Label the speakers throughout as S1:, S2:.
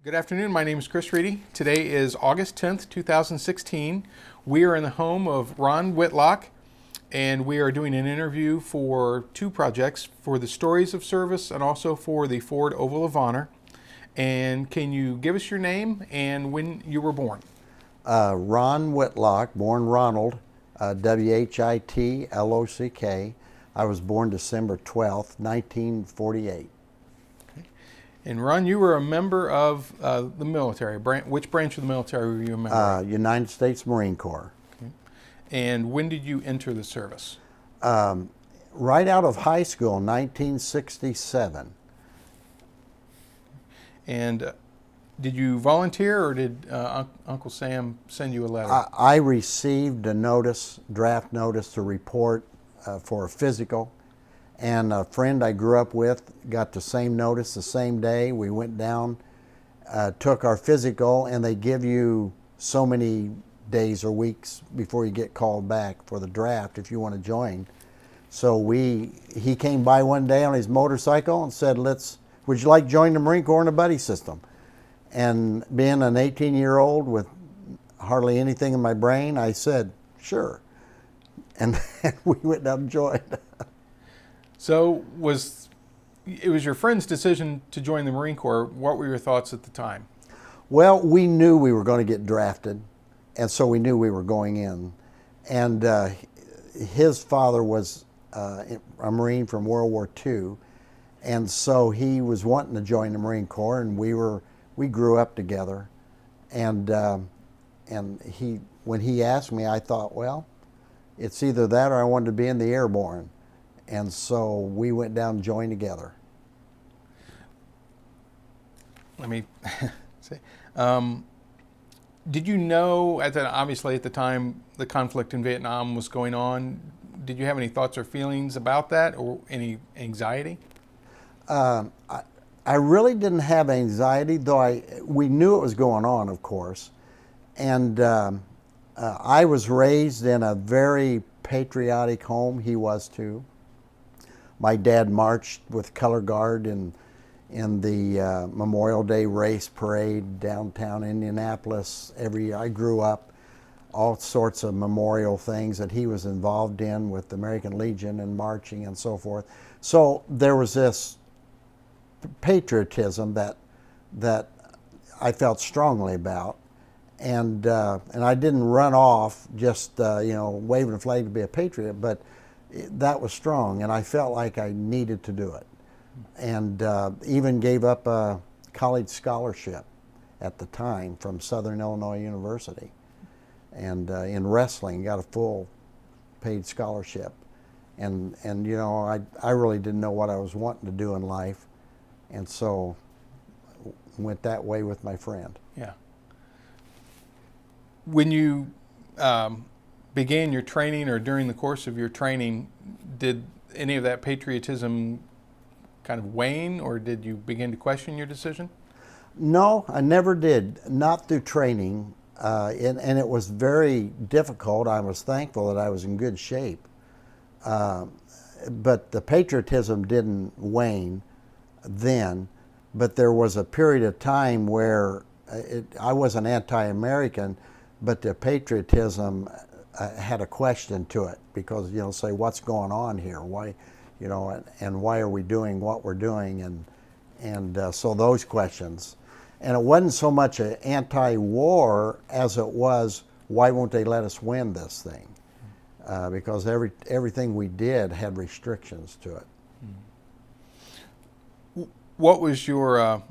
S1: Good afternoon. My name is Chris Reedy. Today is August 10th, 2016. We are in the home of Ron Whitlock, and we are doing an interview for two projects, for the Stories of Service and also for the Ford Oval of Honor. And can you give us your name and when you were born?
S2: Ron Whitlock, born Ronald, Whitlock. I was born December 12th, 1948.
S1: And Ron, you were a member of the military. Which branch of the military were you a member of?
S2: United States Marine Corps.
S1: Okay. And when did you enter the service?
S2: Right out of high school, 1967.
S1: And did you volunteer, or did Uncle Sam send you a letter?
S2: I received a notice, draft notice to report for a physical. And a friend I grew up with got the same notice the same day. We went down, took our physical, and they give you so many days or weeks before you get called back for the draft if you want to join. So he came by one day on his motorcycle and said, would you like to join the Marine Corps in a buddy system? And being an 18-year-old with hardly anything in my brain, I said, sure. And we went down and joined.
S1: So it was your friend's decision to join the Marine Corps. What were your thoughts at the time?
S2: Well, we knew we were going to get drafted, and so we knew we were going in. And his father was a Marine from World War II, and so he was wanting to join the Marine Corps, and we grew up together. And when he asked me, I thought, well, it's either that or I wanted to be in the airborne. And so we went down and joined together.
S1: Let me see. Did you know, obviously at the time the conflict in Vietnam was going on, did you have any thoughts or feelings about that, or any anxiety?
S2: I really didn't have anxiety, though we knew it was going on, of course. And I was raised in a very patriotic home. He was too. My dad marched with color guard in the Memorial Day race parade downtown Indianapolis every year. I grew up, all sorts of memorial things that he was involved in with the American Legion and marching and so forth. So there was this patriotism that I felt strongly about, and I didn't run off just waving a flag to be a patriot, but that was strong, and I felt like I needed to do it, and even gave up a college scholarship at the time from Southern Illinois University, and in wrestling got a full paid scholarship, and I really didn't know what I was wanting to do in life, and so went that way with my friend.
S1: Yeah. When you began your training, or during the course of your training, did any of that patriotism kind of wane, or did you begin to question your decision?
S2: No, I never did, not through training, and it was very difficult. I was thankful that I was in good shape, but the patriotism didn't wane then, but there was a period of time where I wasn't anti-American, but the patriotism had a question to it, because say, what's going on here? Why, and why are we doing what we're doing? And so those questions, and it wasn't so much an anti-war as it was, why won't they let us win this thing? Because everything we did had restrictions to it.
S1: What was your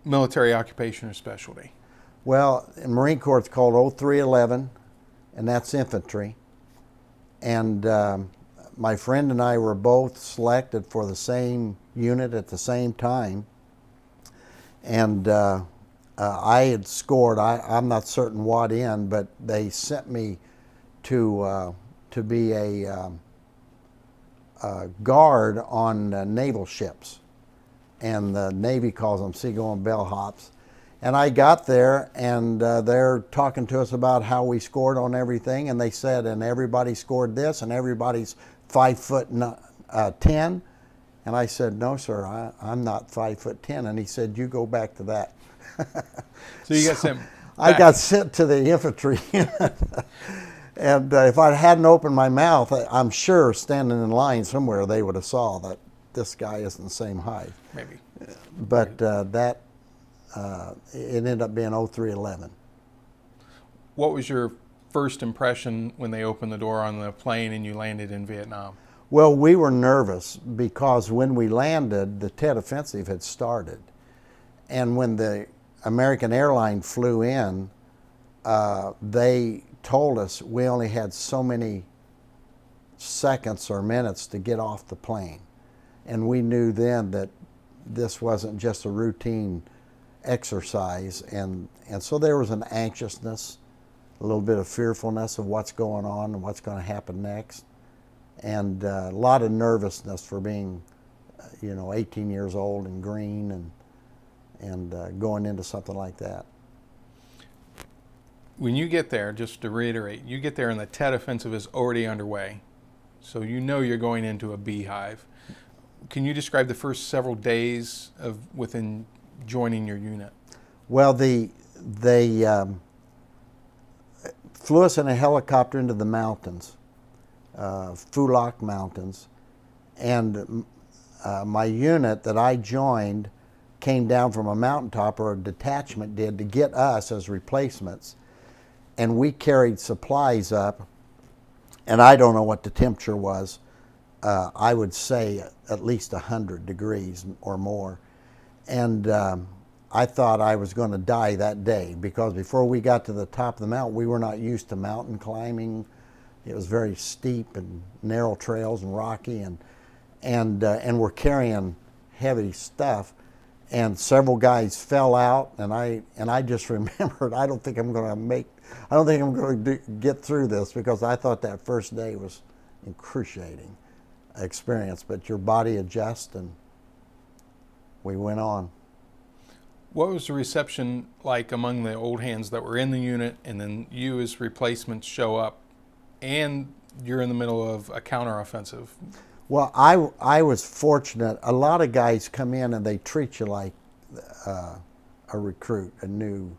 S1: military occupation or specialty?
S2: Well, in Marine Corps it's called 0311. And that's infantry. And my friend and I were both selected for the same unit at the same time. And I had scored, I'm not certain what in, but they sent me to be a guard on naval ships. And the Navy calls them seagoing bellhops. And I got there, and they're talking to us about how we scored on everything, and they said, and everybody scored this, and everybody's 5'10", And I said, no, sir, I'm not 5'10". And he said, you go back to that.
S1: So you got sent back.
S2: I got sent to the infantry unit. And if I hadn't opened my mouth, I'm sure standing in line somewhere they would have saw that this guy isn't the same height.
S1: Maybe.
S2: But it ended up being 0311.
S1: What was your first impression when they opened the door on the plane and you landed in Vietnam?
S2: Well, we were nervous because when we landed, the Tet Offensive had started. And when the American airline flew in, they told us we only had so many seconds or minutes to get off the plane. And we knew then that this wasn't just a routine exercise. And so there was an anxiousness, a little bit of fearfulness of what's going on and what's going to happen next. And a lot of nervousness for being, 18 years old and green and going into something like that.
S1: When you get there, just to reiterate, you get there and the Tet Offensive is already underway. So you know you're going into a beehive. Can you describe the first several days within joining your unit?
S2: Well, they flew us in a helicopter into the mountains, Phu Loc Mountains, and my unit that I joined came down from a mountaintop, or a detachment did, to get us as replacements. And we carried supplies up, and I don't know what the temperature was. I would say at least 100 degrees or more. And I thought I was going to die that day, because before we got to the top of the mountain, we were not used to mountain climbing. It was very steep and narrow trails and rocky, and we're carrying heavy stuff. And several guys fell out, and I just remembered, I don't think I'm going to get through this, because I thought that first day was excruciating experience. But your body adjusts, and we went on.
S1: What was the reception like among the old hands that were in the unit, and then you as replacements show up, and you're in the middle of a counteroffensive? Well,
S2: I was fortunate. A lot of guys come in and they treat you like a recruit, a new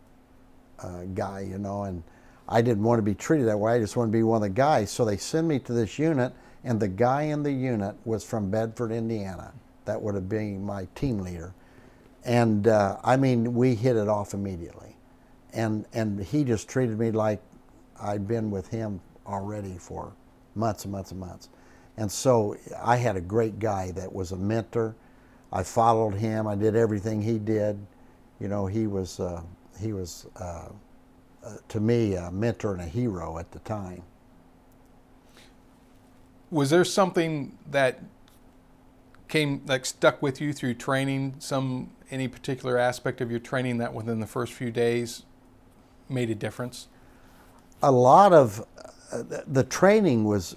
S2: guy, and I didn't want to be treated that way. I just wanted to be one of the guys. So they send me to this unit, and the guy in the unit was from Bedford, Indiana. That would have been my team leader. And we hit it off immediately. And he just treated me like I'd been with him already for months and months and months. And so I had a great guy that was a mentor. I followed him. I did everything he did. He was to me a mentor and a hero at the time.
S1: Was there something that stuck with you through training? Any particular aspect of your training that within the first few days made a difference?
S2: A lot of the training was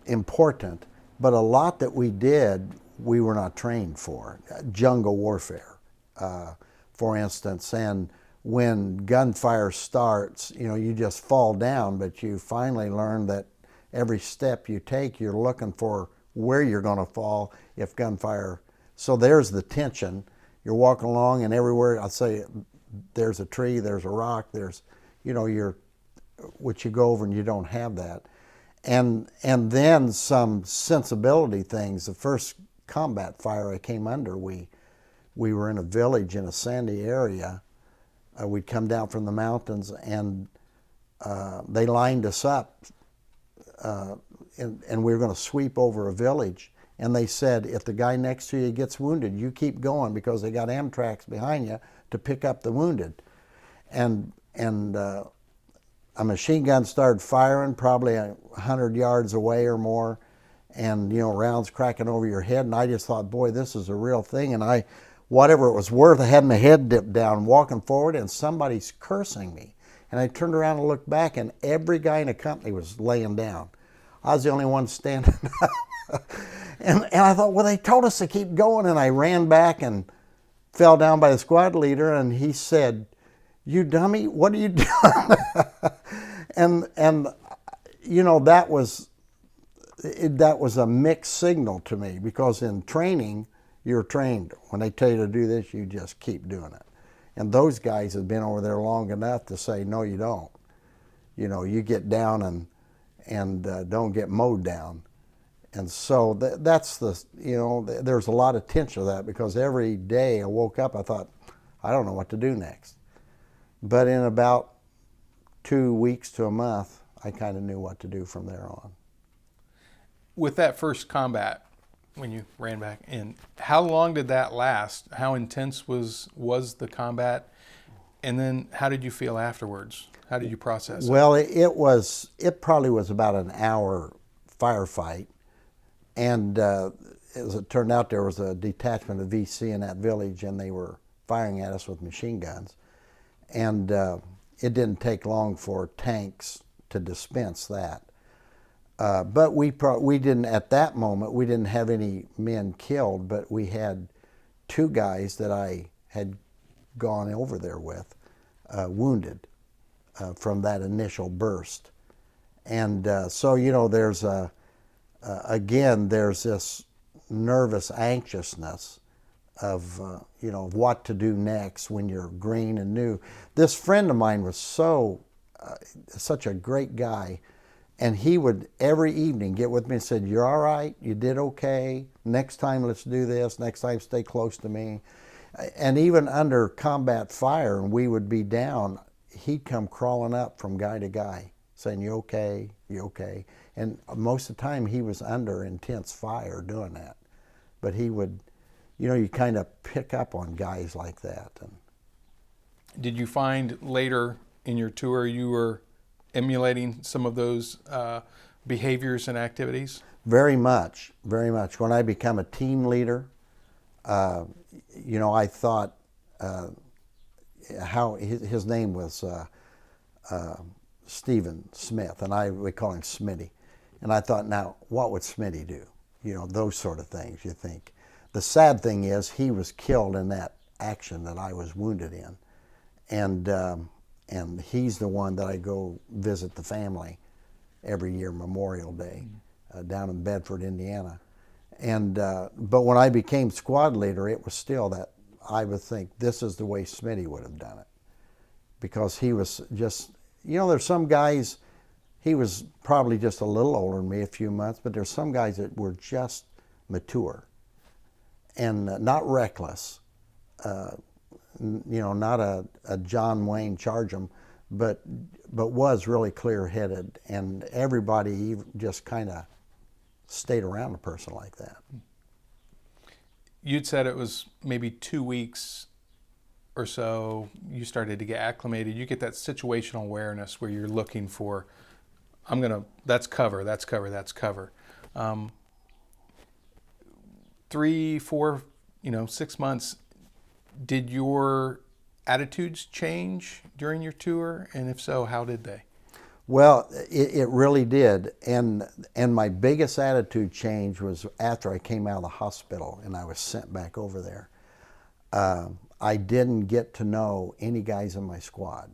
S2: important, but a lot that we did we were not trained for. Jungle warfare, for instance, and when gunfire starts, you just fall down, but you finally learn that every step you take, you're looking for where you're going to fall if gunfire. So there's the tension. You're walking along, and everywhere, I'd say, there's a tree, there's a rock, there's, which you go over and you don't have that. And then some sensibility things. The first combat fire I came under, we were in a village in a sandy area. We'd come down from the mountains, and they lined us up, and we were going to sweep over a village. And they said, if the guy next to you gets wounded, you keep going, because they got Amtraks behind you to pick up the wounded. And a machine gun started firing probably 100 yards away or more, and rounds cracking over your head. And I just thought, boy, this is a real thing. And whatever it was worth, I had my head dipped down, walking forward, and somebody's cursing me. And I turned around and looked back, and every guy in the company was laying down. I was the only one standing up. And I thought, well, they told us to keep going. And I ran back and fell down by the squad leader, and he said, "You dummy, what are you doing?" and that was that was a mixed signal to me, because in training, you're trained. When they tell you to do this, you just keep doing it. And those guys have been over there long enough to say, no, you don't. You know, you get down and don't get mowed down. And so that's the, you know, there's a lot of tension of that, because every day I woke up, I thought, I don't know what to do next. But in about 2 weeks to a month, I kind of knew what to do from there on.
S1: With that first combat, when you ran back in, how long did that last? How intense was the combat? And then how did you feel afterwards? How did you process it?
S2: Well, it probably was about an hour firefight. And as it turned out, there was a detachment of VC in that village, and they were firing at us with machine guns. And it didn't take long for tanks to dispense that. But we didn't, at that moment, we didn't have any men killed, but we had 2 guys that I had gone over there with, wounded from that initial burst. And so, you know, there's again, there's this nervous anxiousness of, you know, what to do next when you're green and new. This friend of mine was such a great guy. And he would every evening get with me and said, you're all right, you did okay, next time let's do this, next time stay close to me. And even under combat fire, and we would be down, he'd come crawling up from guy to guy saying, you okay, you okay? And most of the time he was under intense fire doing that. But he would, you know, you kind of pick up on guys like that. And
S1: did you find later in your tour you were emulating some of those behaviors and activities?
S2: Very much, very much. When I become a team leader, you know, I thought how his name was Stephen Smith, and we call him Smitty. And I thought, now, what would Smitty do? You know, those sort of things, you think. The sad thing is he was killed in that action that I was wounded in. And he's the one that I go visit the family every year, Memorial Day, down in Bedford, Indiana. And but when I became squad leader, it was still that I would think this is the way Smitty would have done it, because he was just, you know, there's some guys, he was probably just a little older than me, a few months, but there's some guys that were just mature and not reckless. You know, not a John Wayne Chargem, but was really clear-headed, and everybody just kind of stayed around a person like that.
S1: You'd said it was maybe 2 weeks or so you started to get acclimated. You get that situational awareness where you're looking for, that's cover, that's cover, that's cover. 3, 4, 6 months. Did your attitudes change during your tour? And if so, how did they?
S2: Well, it really did. And my biggest attitude change was after I came out of the hospital and I was sent back over there. I didn't get to know any guys in my squad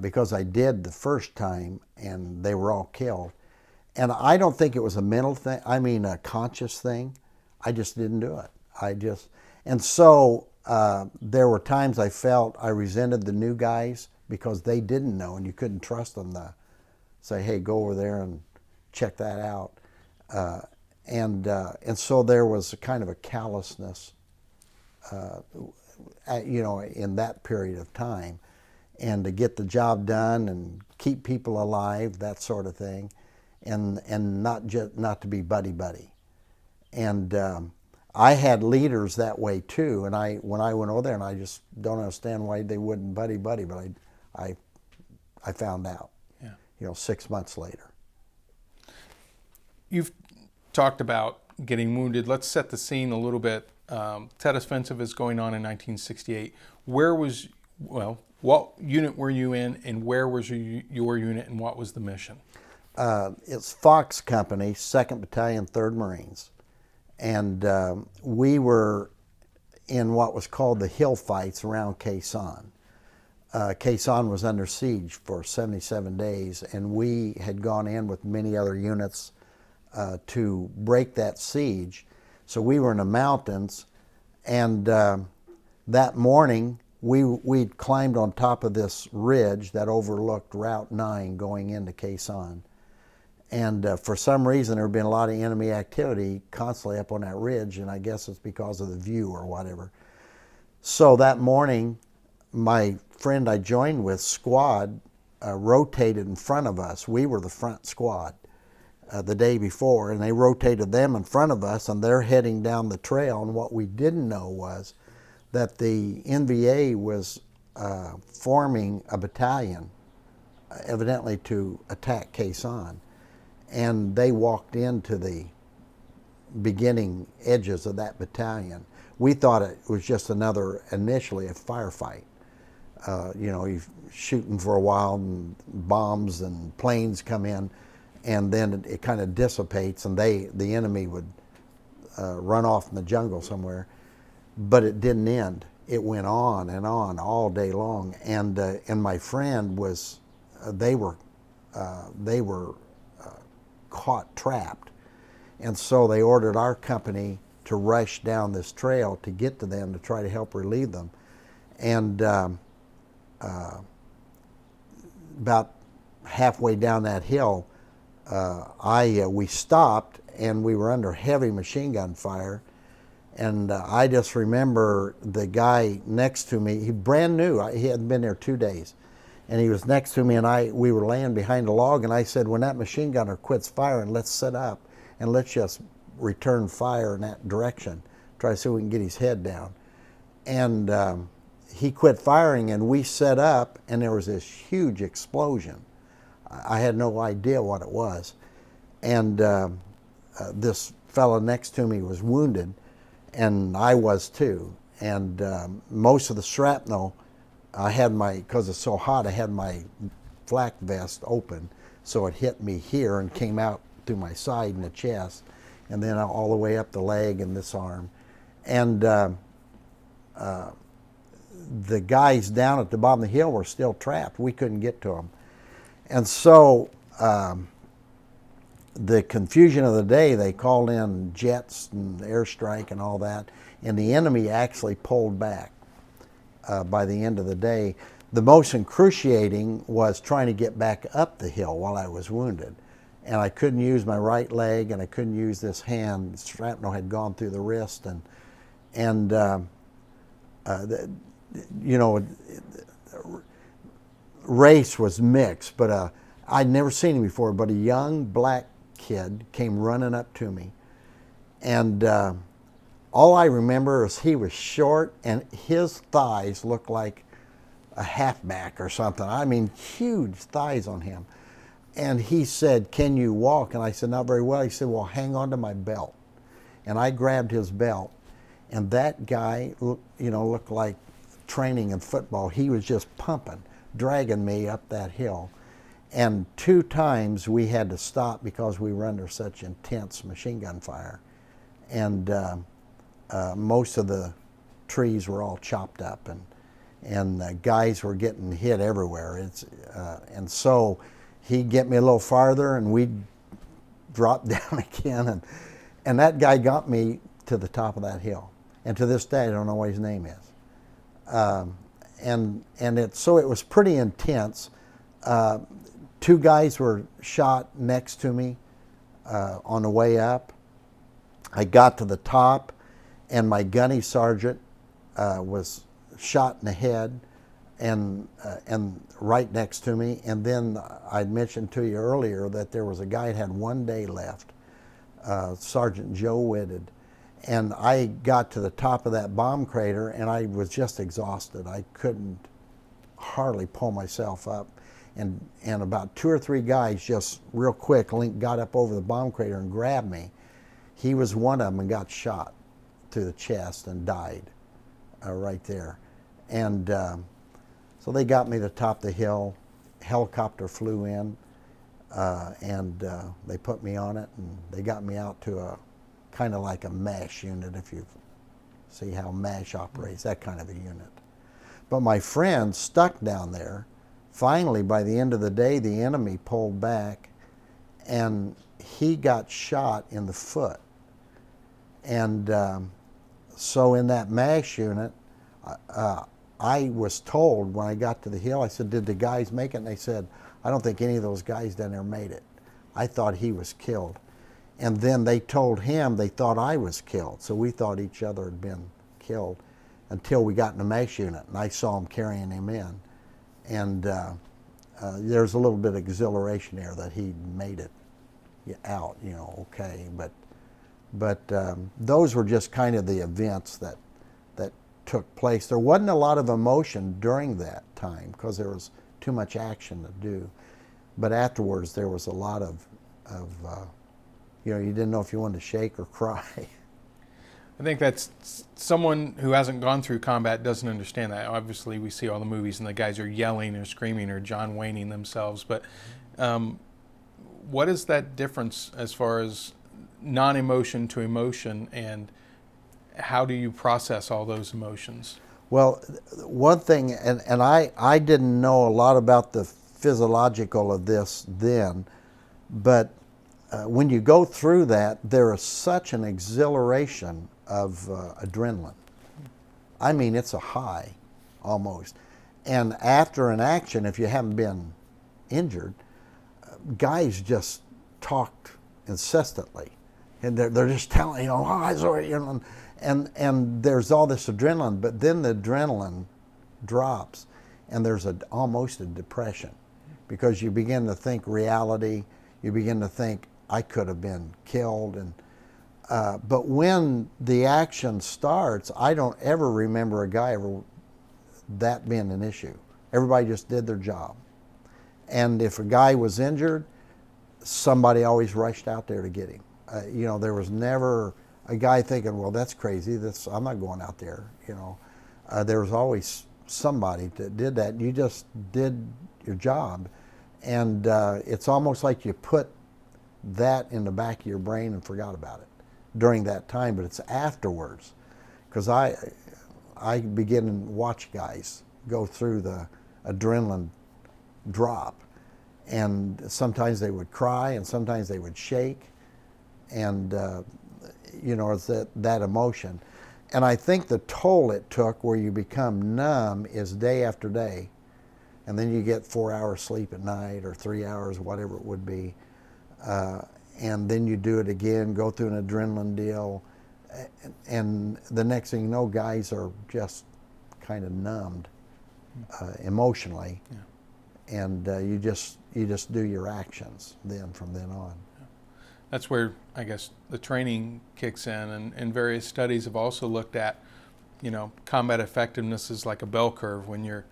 S2: because I did the first time and they were all killed. And I don't think it was a mental thing, a conscious thing. I just didn't do it. And so there were times I felt I resented the new guys because they didn't know, and you couldn't trust them to say, hey, go over there and check that out. And so there was a kind of a callousness, in that period of time. And to get the job done and keep people alive, that sort of thing, and not to be buddy-buddy. And I had leaders that way too, and when I went over there, and I just don't understand why they wouldn't buddy-buddy, but I found out, 6 months later.
S1: You've talked about getting wounded. Let's set the scene a little bit. Tet Offensive is going on in 1968. What unit were you in, and where was your unit, and what was the mission?
S2: It's Fox Company, 2nd Battalion, 3rd Marines. And we were in what was called the hill fights around Khe Sanh. Khe Sanh was under siege for 77 days, and we had gone in with many other units to break that siege. So we were in the mountains, and that morning we'd climbed on top of this ridge that overlooked Route 9 going into Khe Sanh. And for some reason, there had been a lot of enemy activity constantly up on that ridge, and I guess it's because of the view or whatever. So that morning, my friend I joined with, squad, rotated in front of us. We were the front squad the day before, and they rotated them in front of us, and they're heading down the trail. And what we didn't know was that the NVA was forming a battalion, evidently to attack Khe Sanh. And they walked into the beginning edges of that battalion. We thought it was just initially a firefight. You're shooting for a while, and bombs and planes come in, and then it kind of dissipates, and the enemy would run off in the jungle somewhere. But it didn't end. It went on and on all day long. And my friend was, they were caught trapped, and so they ordered our company to rush down this trail to get to them to try to help relieve them. And about halfway down that hill, we stopped, and we were under heavy machine gun fire. And I just remember the guy next to me, he brand new, he hadn't been there 2 days. And he was next to me, and we were laying behind a log, and I said, when that machine gunner quits firing, let's sit up and let's just return fire in that direction, try to see if we can get his head down. And he quit firing, and we set up, and there was this huge explosion. I had no idea what it was. And this fellow next to me was wounded, and I was too. And most of the shrapnel, because it's so hot, I had my flak vest open, so it hit me here and came out through my side and the chest, and then all the way up the leg and this arm. And the guys down at the bottom of the hill were still trapped. We couldn't get to them. And so the confusion of the day, they called in jets and airstrike and all that, and the enemy actually pulled back. By the end of the day. The most excruciating was trying to get back up the hill while I was wounded. And I couldn't use my right leg, and I couldn't use this hand. Shrapnel had gone through the wrist, race was mixed, but I'd never seen him before, but a young black kid came running up to me. And all I remember is he was short, and his thighs looked like a halfback or something. I mean, huge thighs on him. And he said, "Can you walk?" And I said, "Not very well." He said, "Well, hang on to my belt." And I grabbed his belt, and that guy, looked like training in football. He was just pumping, dragging me up that hill. And 2 times we had to stop because we were under such intense machine gun fire. And most of the trees were all chopped up, and guys were getting hit everywhere. And so he'd get me a little farther, and we'd drop down again, and that guy got me to the top of that hill. And to this day, I don't know what his name is. So it was pretty intense. 2 guys were shot next to me on the way up. I got to the top, and my gunny sergeant was shot in the head, and right next to me. And then I'd mentioned to you earlier that there was a guy that had 1 day left, Sergeant Joe Whitted. And I got to the top of that bomb crater, and I was just exhausted. I couldn't hardly pull myself up. And about 2 or 3 guys just real quick got up over the bomb crater and grabbed me. He was one of them and got shot through the chest and died right there. And so they got me to the top of the hill. Helicopter flew in, and they put me on it, and they got me out to a kind of like a MASH unit, if you see how MASH operates, that kind of a unit. But my friend stuck down there. Finally, by the end of the day, the enemy pulled back, and he got shot in the foot. And so in that MASH unit, I was told when I got to the hill, I said, did the guys make it? And they said, I don't think any of those guys down there made it. I thought he was killed. And then they told him they thought I was killed. So we thought each other had been killed until we got in the MASH unit, and I saw him carrying him in. And there's a little bit of exhilaration there that he made it out, okay. But those were just kind of the events that took place. There wasn't a lot of emotion during that time because there was too much action to do. But afterwards, there was a lot of you didn't know if you wanted to shake or cry.
S1: I think that's someone who hasn't gone through combat doesn't understand that. Obviously, we see all the movies and the guys are yelling or screaming or John Wayning themselves. But what is that difference as far as non-emotion to emotion, and how do you process all those emotions?
S2: Well, one thing, and I didn't know a lot about the physiological of this then, but when you go through that, there is such an exhilaration of adrenaline. I mean, it's a high, almost. And after an action, if you haven't been injured, guys just talked incessantly. And they're just telling, and there's all this adrenaline, but then the adrenaline drops, and there's almost a depression, because you begin to think reality, you begin to think, I could have been killed. And but when the action starts, I don't ever remember a guy that being an issue. Everybody just did their job. And if a guy was injured, somebody always rushed out there to get him. There was never a guy thinking, well, that's crazy, I'm not going out there. There was always somebody that did that. You just did your job. And it's almost like you put that in the back of your brain and forgot about it during that time, but it's afterwards. Because I begin to watch guys go through the adrenaline drop, and sometimes they would cry and sometimes they would shake, and it's that emotion. And I think the toll it took, where you become numb, is day after day, and then you get 4 hours sleep at night or 3 hours, whatever it would be, and then you do it again, go through an adrenaline deal, and the next thing you know, guys are just kind of numbed emotionally. Yeah. And you just do your actions from then on. Yeah.
S1: That's where I guess the training kicks in, and various studies have also looked at, combat effectiveness is like a bell curve. When you're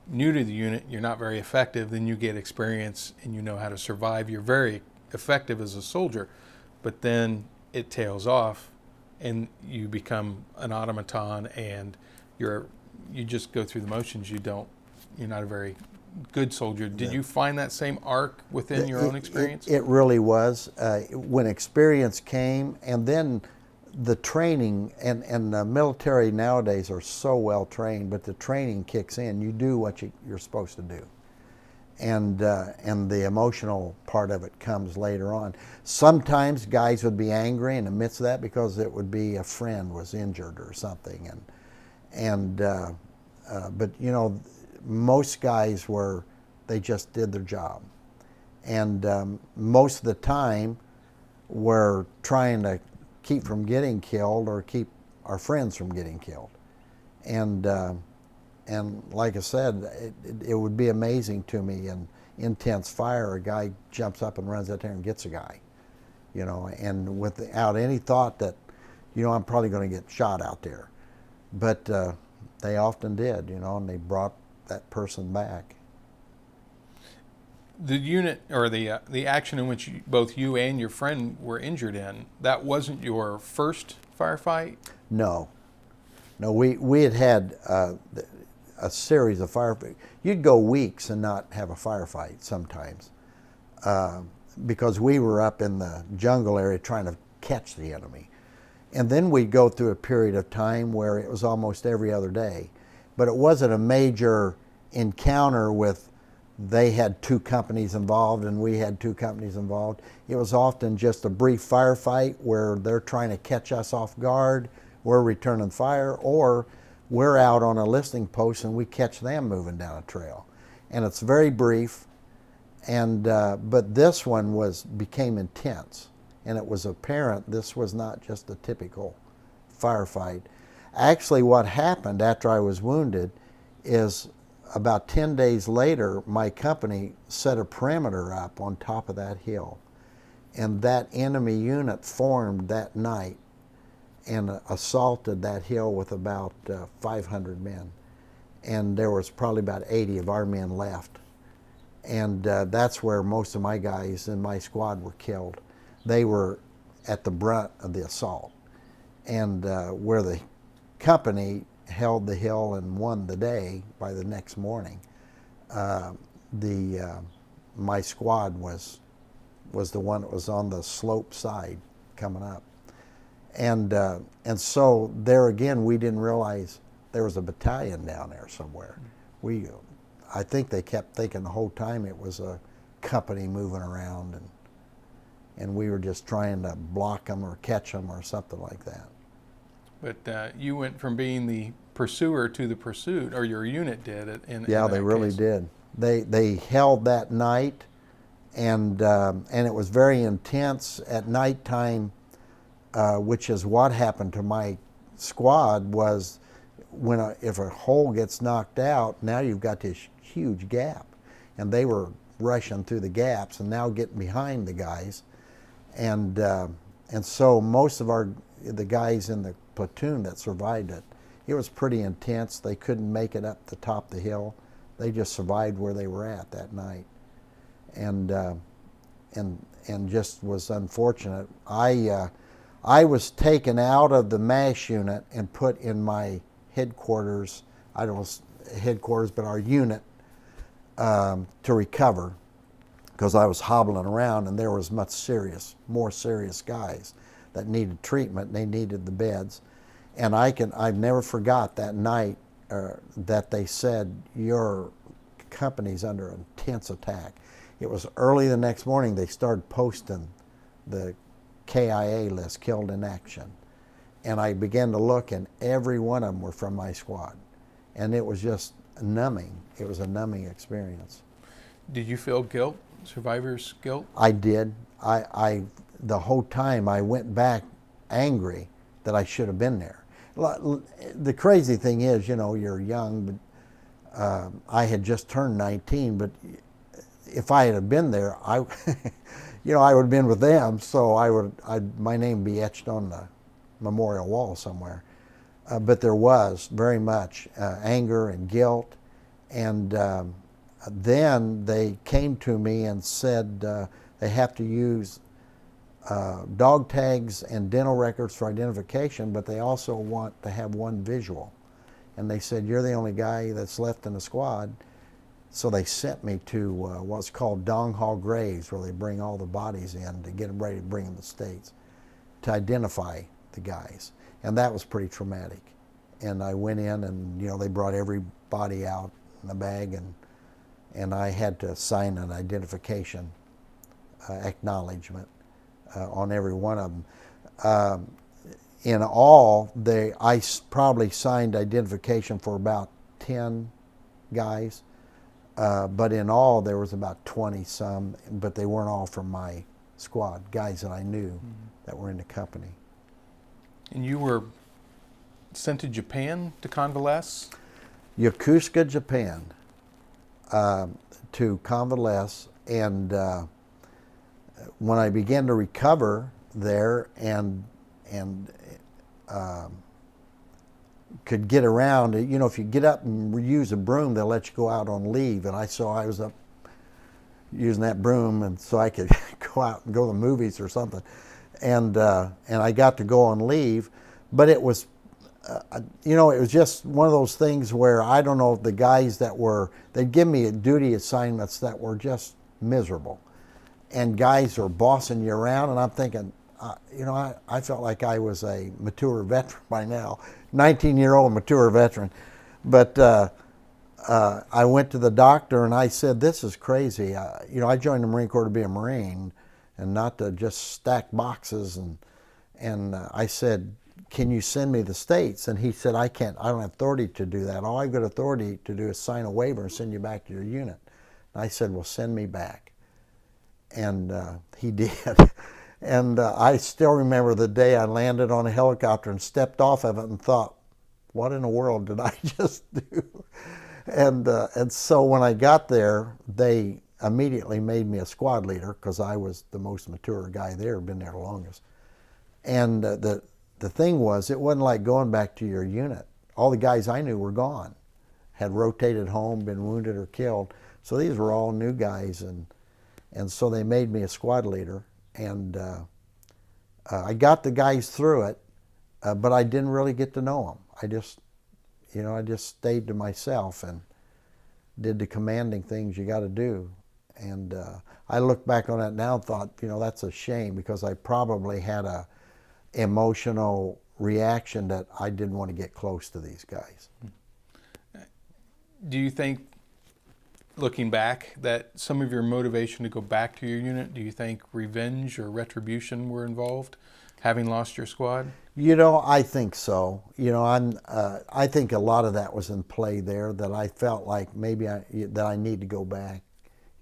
S1: new to the unit, you're not very effective, then you get experience and you know how to survive. You're very effective as a soldier, but then it tails off and you become an automaton, and you just go through the motions. You're not a very good soldier. Did you find that same arc within your own experience?
S2: It really was. When experience came, and then the training, and the military nowadays are so well trained, but the training kicks in. You do what you're supposed to do. And the emotional part of it comes later on. Sometimes guys would be angry in the midst of that because it would be a friend was injured or something, but most guys they just did their job, and most of the time we're trying to keep from getting killed or keep our friends from getting killed, and like I said, it would be amazing to me in intense fire, a guy jumps up and runs out there and gets a guy, and without any thought that, I'm probably going to get shot out there. But they often did, and they brought that person back.
S1: The unit, or the action in which both you and your friend were injured in, that wasn't your first firefight?
S2: No, we had a series of firefights. You'd go weeks and not have a firefight sometimes, because we were up in the jungle area trying to catch the enemy. And then we'd go through a period of time where it was almost every other day. But it wasn't a major encounter with they had two companies involved and we had two companies involved. It was often just a brief firefight where they're trying to catch us off guard, we're returning fire, or we're out on a listening post and we catch them moving down a trail. And it's very brief, and but this one became intense, and it was apparent this was not just a typical firefight. Actually, what happened after I was wounded is about 10 days later, my company set a perimeter up on top of that hill, and that enemy unit formed that night and assaulted that hill with about 500 men. And there was probably about 80 of our men left. And that's where most of my guys in my squad were killed. They were at the brunt of the assault. And where the company held the hill and won the day by the next morning, my squad was the one that was on the slope side coming up. And so there again, we didn't realize there was a battalion down there somewhere. I think they kept thinking the whole time it was a company moving around, and we were just trying to block them or catch them or something like that.
S1: But you went from being the pursuer to the pursued, or your unit did.
S2: Yeah, they really did. They held that night, and it was very intense at nighttime, which is what happened to my squad. Was if a hole gets knocked out, now you've got this huge gap, and they were rushing through the gaps and now getting behind the guys, and so most of the guys in the platoon that survived it. It was pretty intense. They couldn't make it up the top of the hill. They just survived where they were at that night, and just was unfortunate. I was taken out of the MASH unit and put in my headquarters. I don't know headquarters, but our unit to recover, because I was hobbling around and there was more serious guys that needed treatment. They needed the beds. And I've never forgot that night that they said, your company's under intense attack. It was early the next morning, they started posting the KIA list, killed in action. And I began to look, and every one of them were from my squad. And it was just numbing. It was a numbing experience.
S1: Did you feel guilt, survivor's guilt?
S2: I did. The whole time I went back angry that I should have been there. The crazy thing is, you're young, but I had just turned 19, but if I had been there, I would have been with them, so my name would be etched on the memorial wall somewhere. But there was very much anger and guilt, and then they came to me and said they have to use dog tags and dental records for identification, but they also want to have one visual. And they said, you're the only guy that's left in the squad. So they sent me to what's called Dong Hall Graves, where they bring all the bodies in to get them ready to bring them to the States, to identify the guys. And that was pretty traumatic. And I went in and, they brought every body out in the bag, and I had to sign an identification acknowledgement on every one of them. In all, I probably signed identification for about 10 guys, but in all there was about 20 some, but they weren't all from my squad, guys that I knew that were in the company.
S1: And you were sent to Japan to convalesce?
S2: Yokosuka, Japan, to convalesce, and when I began to recover there and could get around, if you get up and use a broom, they'll let you go out on leave. And I was up using that broom, and so I could go out and go to the movies or something. And I got to go on leave, but it was, it was just one of those things where I don't know if the guys they'd give me duty assignments that were just miserable. And guys are bossing you around, and I'm thinking, I felt like I was a mature veteran by now, 19-year-old mature veteran. But I went to the doctor and I said, "This is crazy. I joined the Marine Corps to be a Marine, and not to just stack boxes." And I said, "Can you send me the states?" And he said, "I can't. I don't have authority to do that. All I've got authority to do is sign a waiver and send you back to your unit." And I said, "Well, send me back." And he did. And I still remember the day I landed on a helicopter and stepped off of it and thought, what in the world did I just do? And so when I got there, they immediately made me a squad leader because I was the most mature guy there, been there the longest. And the thing was, it wasn't like going back to your unit. All the guys I knew were gone, had rotated home, been wounded or killed. So these were all new guys, and so they made me a squad leader. And I got the guys through it, but I didn't really get to know them. I just stayed to myself and did the commanding things you got to do. And I look back on it now and thought, that's a shame, because I probably had a emotional reaction that I didn't want to get close to these guys.
S1: Do you think, looking back, that some of your motivation to go back to your unit, do you think revenge or retribution were involved, having lost your squad?
S2: I think so. I think a lot of that was in play there, that I felt like maybe that I need to go back,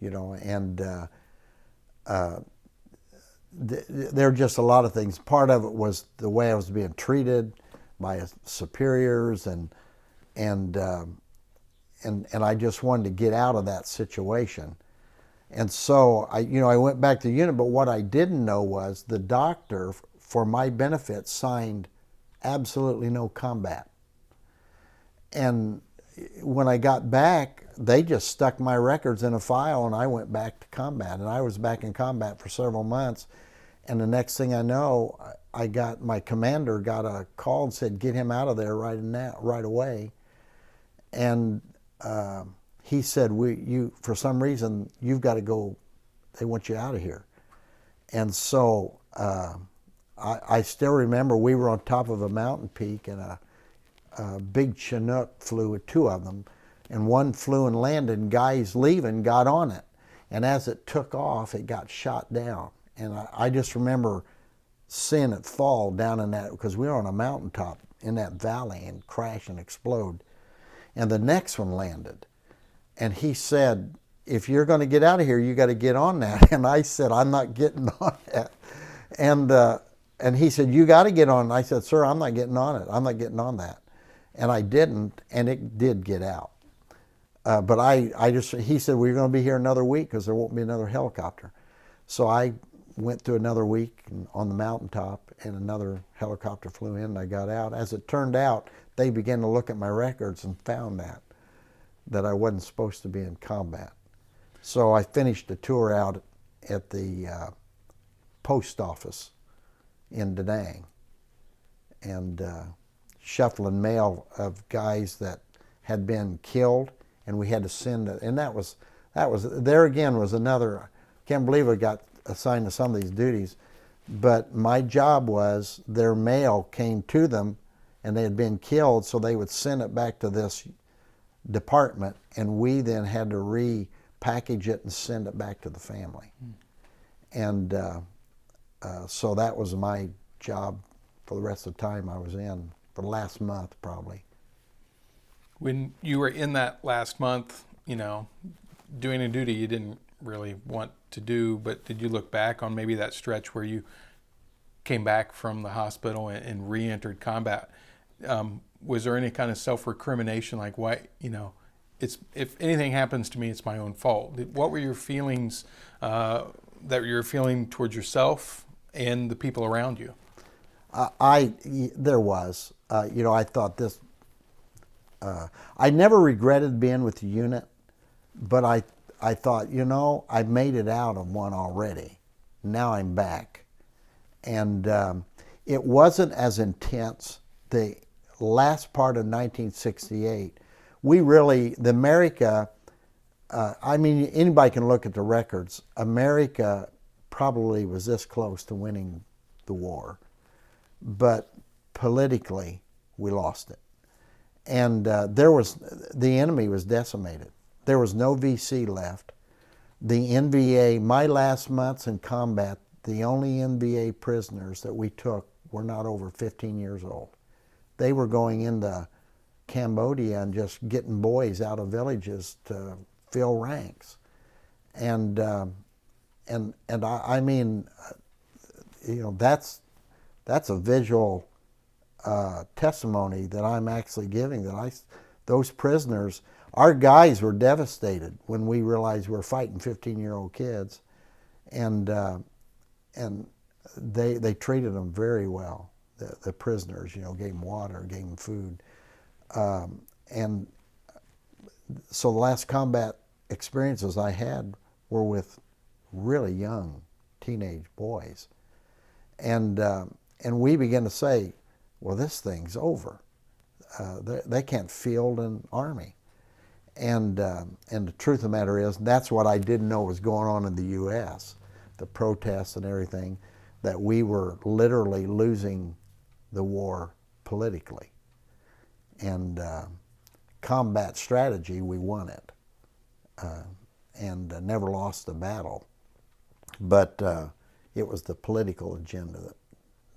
S2: and there are just a lot of things. Part of it was the way I was being treated by superiors, and I just wanted to get out of that situation. And so I went back to the unit, but what I didn't know was the doctor, for my benefit, signed absolutely no combat. And when I got back, they just stuck my records in a file, and I went back to combat. And I was back in combat for several months. And the next thing I know, my commander got a call and said, "Get him out of there right away." And he said, for some reason, you've got to go. They want you out of here. And so I still remember we were on top of a mountain peak, and a big Chinook flew, with two of them, and one flew and landed, and guys leaving got on it. And as it took off, it got shot down. And I just remember seeing it fall down in that, because we were on a mountaintop in that valley, and crash and explode. And the next one landed. And he said, "If you're going to get out of here, you got to get on that." And I said, "I'm not getting on that." And he said, "You got to get on." And I said, "Sir, I'm not getting on it. I'm not getting on that." And I didn't, and it did get out. But he said, "Well, you're going to be here another week because there won't be another helicopter." So I went through another week on the mountaintop, and another helicopter flew in, and I got out. As it turned out, they began to look at my records and found that I wasn't supposed to be in combat. So I finished the tour out at the post office in Da Nang, and shuffling mail of guys that had been killed, and we had to send it. And that was there again was another. Can't believe I got assigned to some of these duties, but my job was their mail came to them, and they had been killed, so they would send it back to this department, and we then had to repackage it and send it back to the family. And so that was my job for the rest of the time I was in, for the last month probably.
S1: When you were in that last month, doing a duty you didn't really want to do, but did you look back on maybe that stretch where you came back from the hospital and re-entered combat? Was there any kind of self-recrimination, like, why, if anything happens to me, it's my own fault? What were your feelings that you were feeling towards yourself and the people around you?
S2: There was. I thought this. I never regretted being with the unit, but I thought, I made it out of one already. Now I'm back. And it wasn't as intense. The last part of 1968, America, anybody can look at the records. America probably was this close to winning the war, but politically we lost it. And the enemy was decimated. There was no VC left. The NVA, my last months in combat, the only NVA prisoners that we took were not over 15 years old. They were going into Cambodia and just getting boys out of villages to fill ranks. And I mean, that's a visual testimony that I'm actually giving, that those prisoners, our guys were devastated when we realized we were fighting 15-year-old kids, and they treated them very well. The prisoners, gave them water, gave them food, and so the last combat experiences I had were with really young teenage boys, and we began to say, well, this thing's over. They can't field an army. And the truth of the matter is, that's what I didn't know was going on in the U.S., the protests and everything, that we were literally losing the war politically. And combat strategy, we won it, and never lost the battle. But it was the political agenda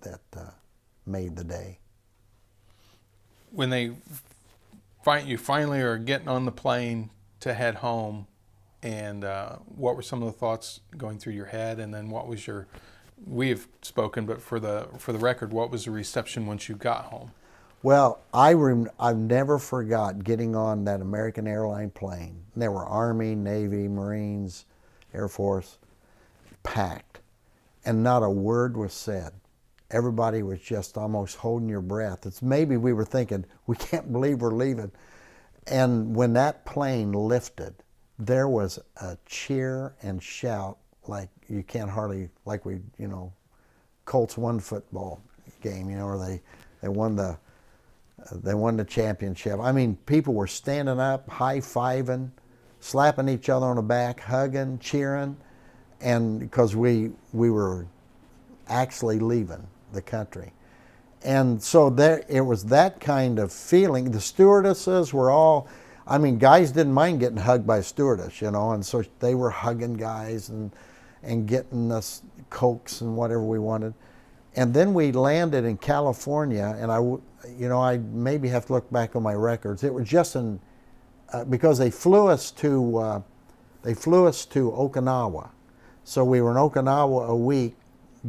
S2: that made the day.
S1: When you finally are getting on the plane to head home, and what were some of the thoughts going through your head, and then what was your, we have spoken, but for the record, what was the reception once you got home?
S2: Well, I've never forgot getting on that American airline plane. There were Army, Navy, Marines, Air Force, packed, and not a word was said. Everybody was just almost holding your breath. It's maybe we were thinking, we can't believe we're leaving. And when that plane lifted, there was a cheer and shout like you can't hardly, like Colts won football game, or they won the championship. I mean, people were standing up, high-fiving, slapping each other on the back, hugging, cheering, and because we were actually leaving the country. And so it was that kind of feeling. The stewardesses were all, I mean, guys didn't mind getting hugged by a stewardess, and so they were hugging guys and getting us Cokes and whatever we wanted. And then we landed in California, and I maybe have to look back on my records. It was just because they flew us to Okinawa. So we were in Okinawa a week,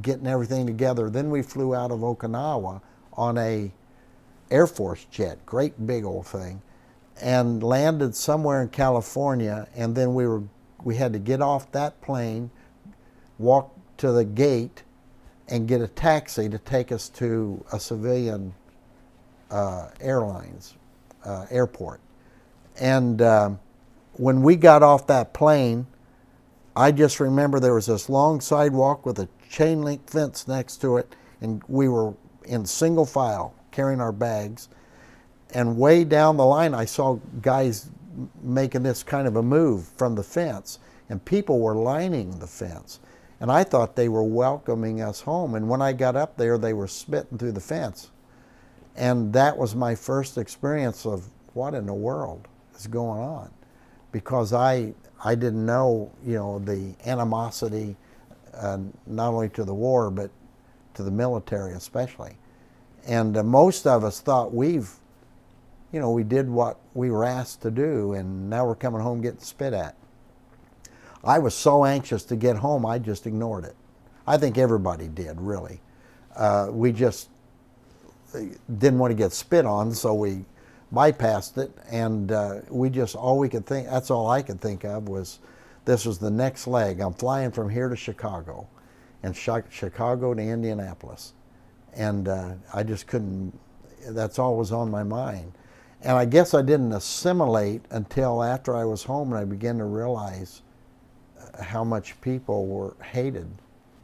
S2: getting everything together. Then we flew out of Okinawa on a Air Force jet, great big old thing, and landed somewhere in California. And then we had to get off that plane, walk to the gate, and get a taxi to take us to a civilian airlines airport. And when we got off that plane, I just remember there was this long sidewalk with a chain link fence next to it, and we were in single file carrying our bags. And way down the line, I saw guys making this kind of a move from the fence, and people were lining the fence. And I thought they were welcoming us home. And when I got up there, they were spitting through the fence. And that was my first experience of what in the world is going on, because I didn't know, the animosity, not only to the war, but to the military especially. And most of us thought we did what we were asked to do, and now we're coming home getting spit at. I was so anxious to get home, I just ignored it. I think everybody did, really. We just didn't want to get spit on, so we bypassed it, and that's all I could think of was, this was the next leg. I'm flying from here to Chicago, and Chicago to Indianapolis. And I just couldn't, that's all was on my mind. And I guess I didn't assimilate until after I was home, and I began to realize how much people hated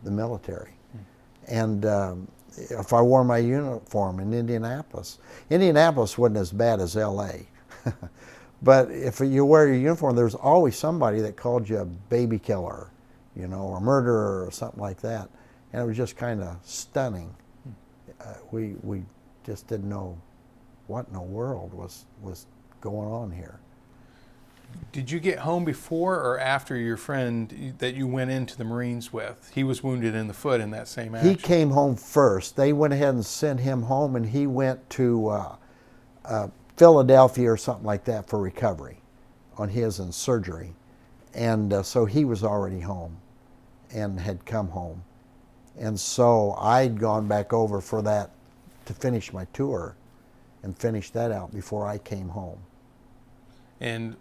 S2: the military. And if I wore my uniform in Indianapolis wasn't as bad as LA. But if you wear your uniform, there's always somebody that called you a baby killer, or murderer or something like that. And it was just kind of stunning. We just didn't know what in the world was going on here?
S1: Did you get home before or after your friend that you went into the Marines with? He was wounded in the foot in that same action.
S2: He came home first. They went ahead and sent him home, and he went to Philadelphia or something like that for recovery on his and surgery. And so he was already home and had come home. And so I'd gone back over for that to finish my tour and finish that out before I came home.
S1: And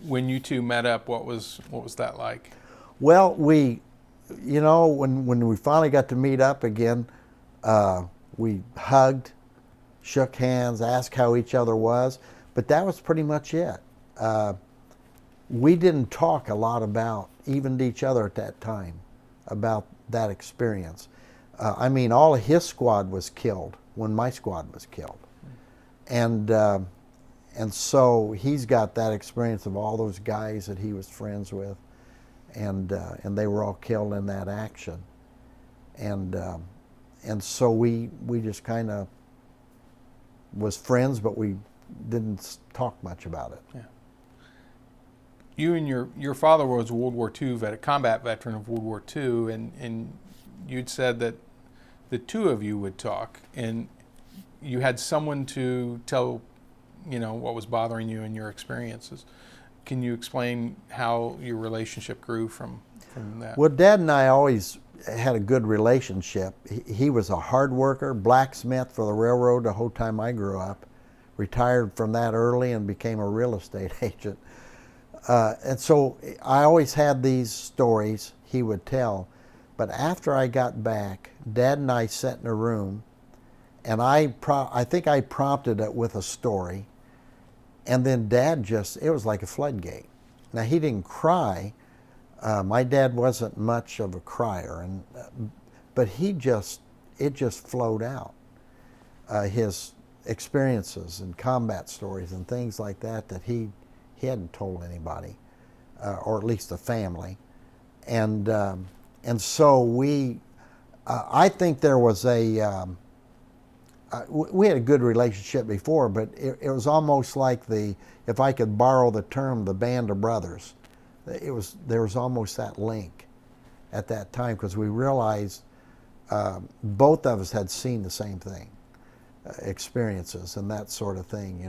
S1: when you two met up, what was that like?
S2: Well, we, when we finally got to meet up again, we hugged, shook hands, asked how each other was, but that was pretty much it. We didn't talk a lot about, even to each other at that time, about that experience. All of his squad was killed when my squad was killed. And so he's got that experience of all those guys that he was friends with, and they were all killed in that action. And so we just kind of was friends, but we didn't talk much about it.
S1: Yeah. You and your father was a World War II combat veteran of World War II, and you'd said that the two of you would talk, and you had someone to tell, what was bothering you and your experiences. Can you explain how your relationship grew from that?
S2: Well, Dad and I always had a good relationship. He was a hard worker, blacksmith for the railroad the whole time I grew up, retired from that early and became a real estate agent. And so I always had these stories he would tell. But after I got back, Dad and I sat in a room, and I think I prompted it with a story. And then Dad it was like a floodgate. Now, he didn't cry. My dad wasn't much of a crier, but it just flowed out. His experiences and combat stories and things like that he hadn't told anybody, or at least the family. And so I think there was we had a good relationship before, but it was almost like if I could borrow the term, the band of brothers. There was almost that link at that time, because we realized both of us had seen the same thing, experiences and that sort of thing,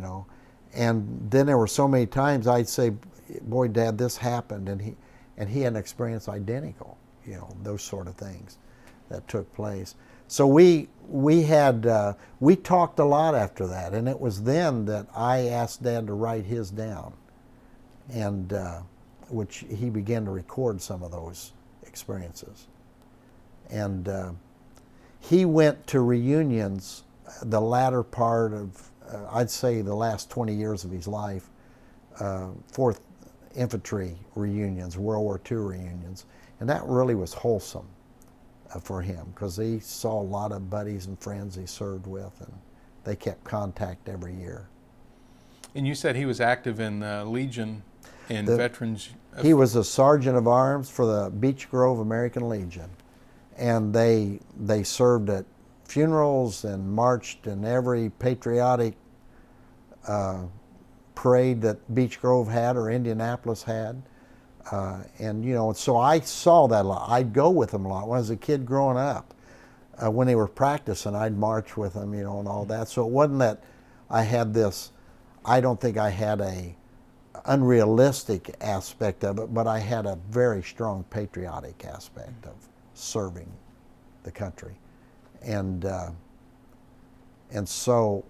S2: And then there were so many times I'd say, "Boy, Dad, this happened," and he had an experience identical, those sort of things that took place. So we talked a lot after that, and it was then that I asked Dad to write his down, and which he began to record some of those experiences. And he went to reunions the latter part of, I'd say, the last 20 years of his life, 4th Infantry reunions, World War II reunions, and that really was wholesome for him, because he saw a lot of buddies and friends he served with, and they kept contact every year.
S1: And you said he was active in the Legion and Veterans.
S2: He was a sergeant of arms for the Beech Grove American Legion, and they served at funerals and marched in every patriotic parade that Beech Grove had or Indianapolis had. And so I saw that a lot. I'd go with them a lot. When I was a kid growing up, when they were practicing, I'd march with them, and all that. So it wasn't that I had I don't think I had a unrealistic aspect of it, but I had a very strong patriotic aspect of serving the country. And so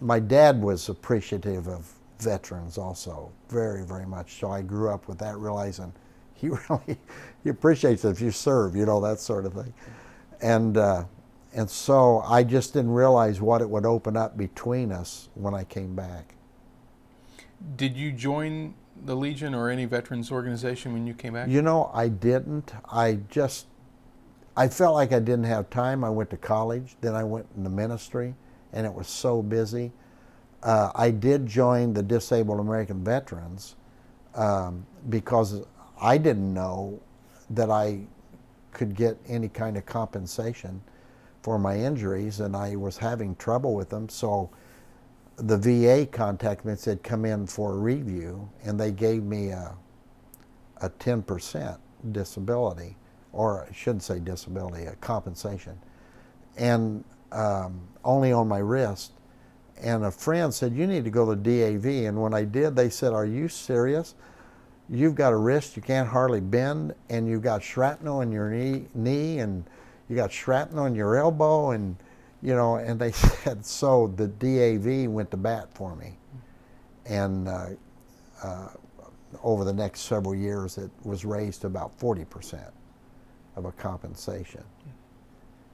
S2: my dad was appreciative of veterans also, very, very much. So I grew up with that, realizing he appreciates it if you serve, that sort of thing. And so I just didn't realize what it would open up between us when I came back.
S1: Did you join the Legion or any veterans organization when you came back?
S2: I didn't. I felt like I didn't have time. I went to college, then I went into ministry, and it was so busy. I did join the Disabled American Veterans because I didn't know that I could get any kind of compensation for my injuries, and I was having trouble with them. So the VA contacted me and said, come in for a review, and they gave me a 10% disability, or I shouldn't say disability, a compensation, and only on my wrist. And a friend said, you need to go to DAV. And when I did, they said, are you serious? You've got a wrist you can't hardly bend, and you've got shrapnel in your knee, and you got shrapnel in your elbow, and and they said, so the DAV went to bat for me. And over the next several years, it was raised to about 40% of a compensation.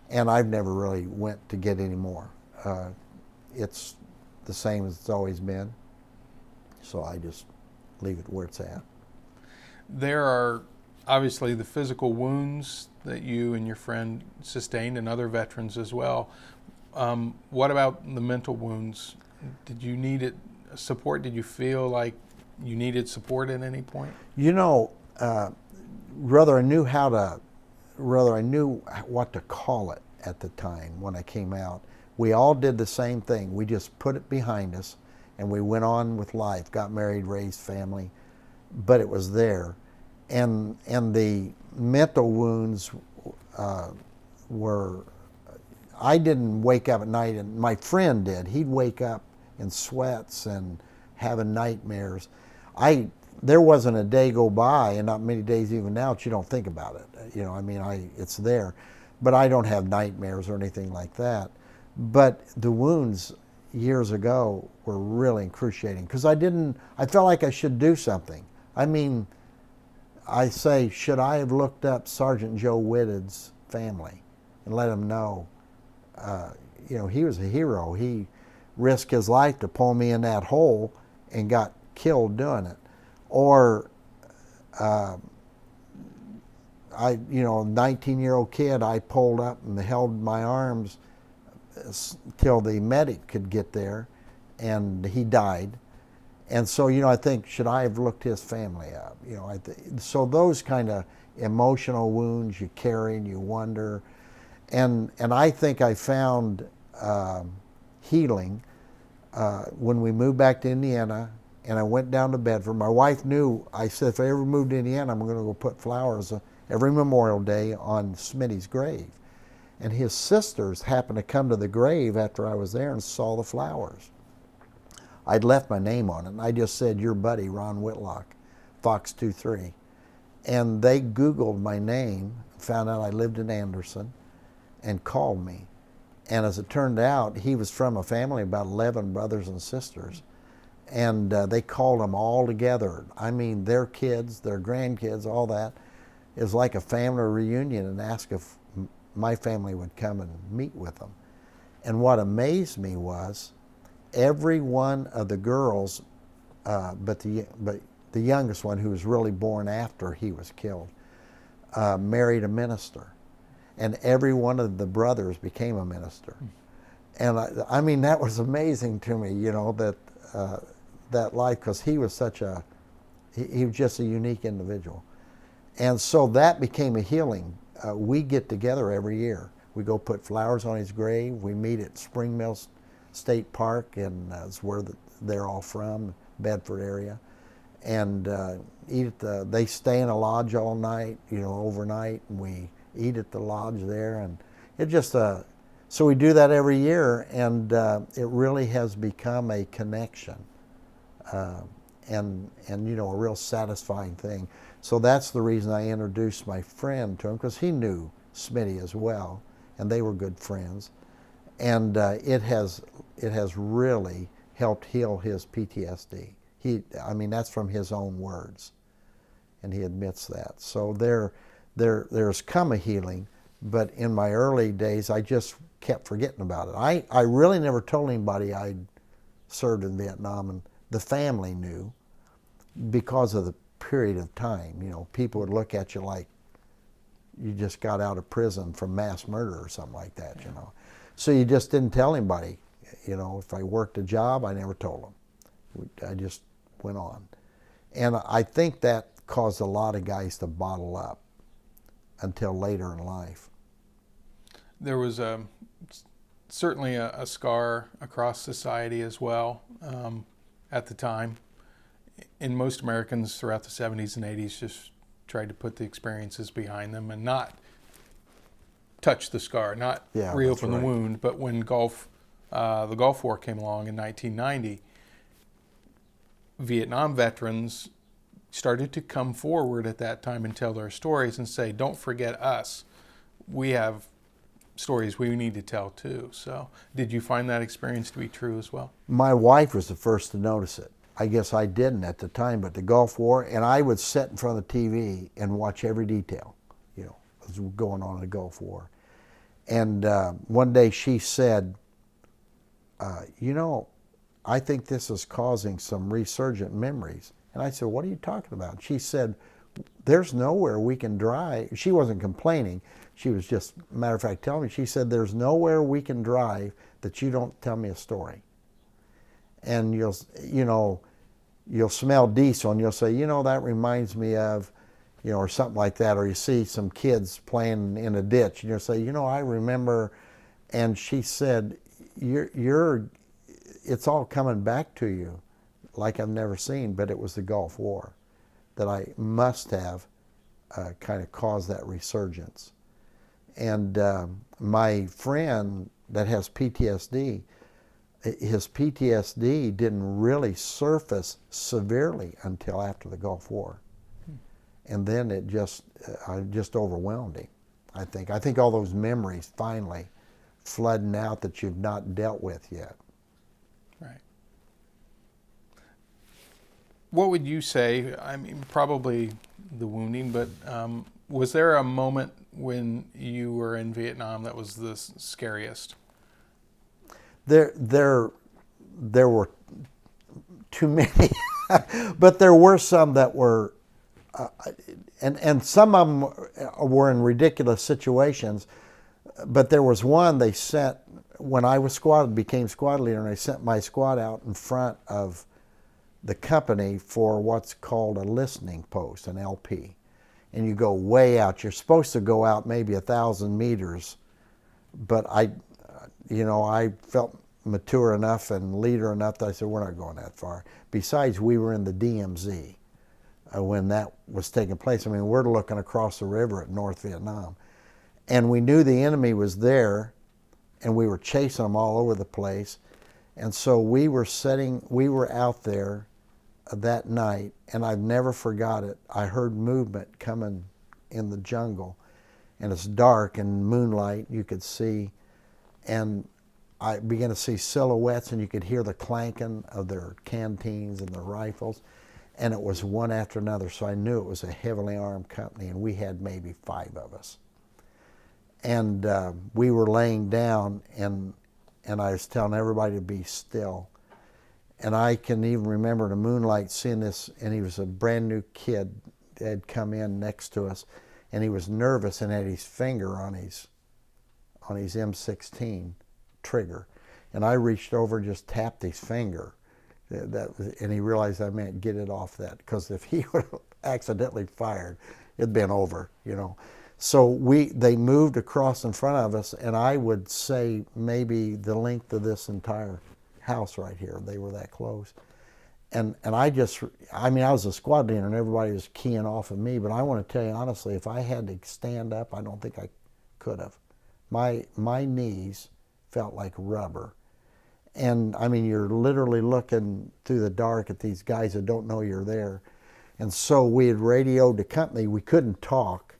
S2: And I've never really went to get any more. It's the same as it's always been, so I just leave it where it's at.
S1: There are obviously the physical wounds that you and your friend sustained, and other veterans as well. What about the mental wounds? Did you need support? Did you feel like you needed support at any point?
S2: Whether I knew what to call it at the time when I came out, we all did the same thing. We just put it behind us, and we went on with life, got married, raised family, but it was there. And the mental wounds were, I didn't wake up at night, and my friend did. He'd wake up in sweats and having nightmares. There wasn't a day go by, and not many days even now, that you don't think about it. It's there. But I don't have nightmares or anything like that. But the wounds years ago were really excruciating, because I felt like I should do something. I say, should I have looked up Sergeant Joe Whitted's family and let him know? He was a hero. He risked his life to pull me in that hole and got killed doing it. Or, 19-year-old kid, I pulled up and held my arms till the medic could get there, and he died. And so, I think, should I have looked his family up? So those kind of emotional wounds you carry and you wonder. And I think I found healing when we moved back to Indiana, and I went down to Bedford. My wife knew. I said, if I ever moved to Indiana, I'm going to go put flowers every Memorial Day on Smitty's grave. And his sisters happened to come to the grave after I was there and saw the flowers. I'd left my name on it, and I just said, your buddy, Ron Whitlock, Fox 23. And they Googled my name, found out I lived in Anderson, and called me. And as it turned out, he was from a family of about 11 brothers and sisters. And they called them all together. Their kids, their grandkids, all that. It was like a family reunion, and asked if my family would come and meet with them. And what amazed me was every one of the girls, but the youngest one, who was really born after he was killed, married a minister. And every one of the brothers became a minister. And that was amazing to me, that life, because he was he was just a unique individual. And so that became a healing. We get together every year. We go put flowers on his grave. We meet at Spring Mill State Park, and that's where they're all from, Bedford area. And they stay in a lodge all night, overnight, and we eat at the lodge there. And it just, so we do that every year, and it really has become a connection. And a real satisfying thing. So that's the reason I introduced my friend to him, because he knew Smitty as well, and they were good friends. And it has really helped heal his PTSD. That's from his own words, and he admits that. So there's come a healing, but in my early days, I just kept forgetting about it. I really never told anybody I'd served in Vietnam, and the family knew, because of the period of time. People would look at you like you just got out of prison from mass murder or something like that, So you just didn't tell anybody. If I worked a job, I never told them. I just went on. And I think that caused a lot of guys to bottle up until later in life.
S1: There was certainly a scar across society as well at the time. And most Americans throughout the 70s and 80s just tried to put the experiences behind them and not touch the scar, not reopen the wound. But when the Gulf War came along in 1990, Vietnam veterans started to come forward at that time and tell their stories and say, don't forget us. We have stories we need to tell too. So did you find that experience to be true as well?
S2: My wife was the first to notice it. I guess I didn't at the time, but the Gulf War, and I would sit in front of the TV and watch every detail, you know, as going on in the Gulf War. And one day she said, you know, I think this is causing some resurgent memories. And I said, what are you talking about? She said, there's nowhere we can drive. She wasn't complaining. She was just, matter of fact, telling me. She said, there's nowhere we can drive that you don't tell me a story. And you'll smell diesel and you'll say, you know, that reminds me of, you know, or something like that. Or you see some kids playing in a ditch and you'll say, you know, I remember. And she said, it's all coming back to you like I've never seen, but it was the Gulf War that I must have kind of caused that resurgence. And my friend that has PTSD, his PTSD didn't really surface severely until after the Gulf War. And then it just overwhelmed him, I think. I think all those memories finally flooding out that you've not dealt with yet.
S1: Right. What would you say, I mean, probably the wounding, but was there a moment when you were in Vietnam that was the scariest?
S2: There were too many, but there were some that were, and some of them were in ridiculous situations. But there was one they sent when I was became squad leader, and they sent my squad out in front of the company for what's called a listening post, an LP. And you go way out. You're supposed to go out maybe 1,000 meters, but I felt mature enough and leader enough that I said, we're not going that far. Besides, we were in the DMZ when that was taking place. I mean, we're looking across the river at North Vietnam. And we knew the enemy was there, and we were chasing them all over the place. And so we were out there that night, and I've never forgot it. I heard movement coming in the jungle, and it's dark and moonlight you could see, and I began to see silhouettes, and you could hear the clanking of their canteens and their rifles, and it was one after another. So I knew it was a heavily armed company, and we had maybe 5 of us. And we were laying down, and I was telling everybody to be still. And I can even remember in the moonlight seeing this, and he was a brand new kid that had come in next to us, and he was nervous and had his finger on his M16 trigger. And I reached over and just tapped his finger. And he realized I meant get it off that, because if he would have accidentally fired, it'd been over, you know. So they moved across in front of us, and I would say maybe the length of this entire house right here. They were that close. And I was a squad leader, and everybody was keying off of me, but I want to tell you honestly, if I had to stand up, I don't think I could have. My knees felt like rubber. And I mean, you're literally looking through the dark at these guys that don't know you're there. And so we had radioed the company. We couldn't talk,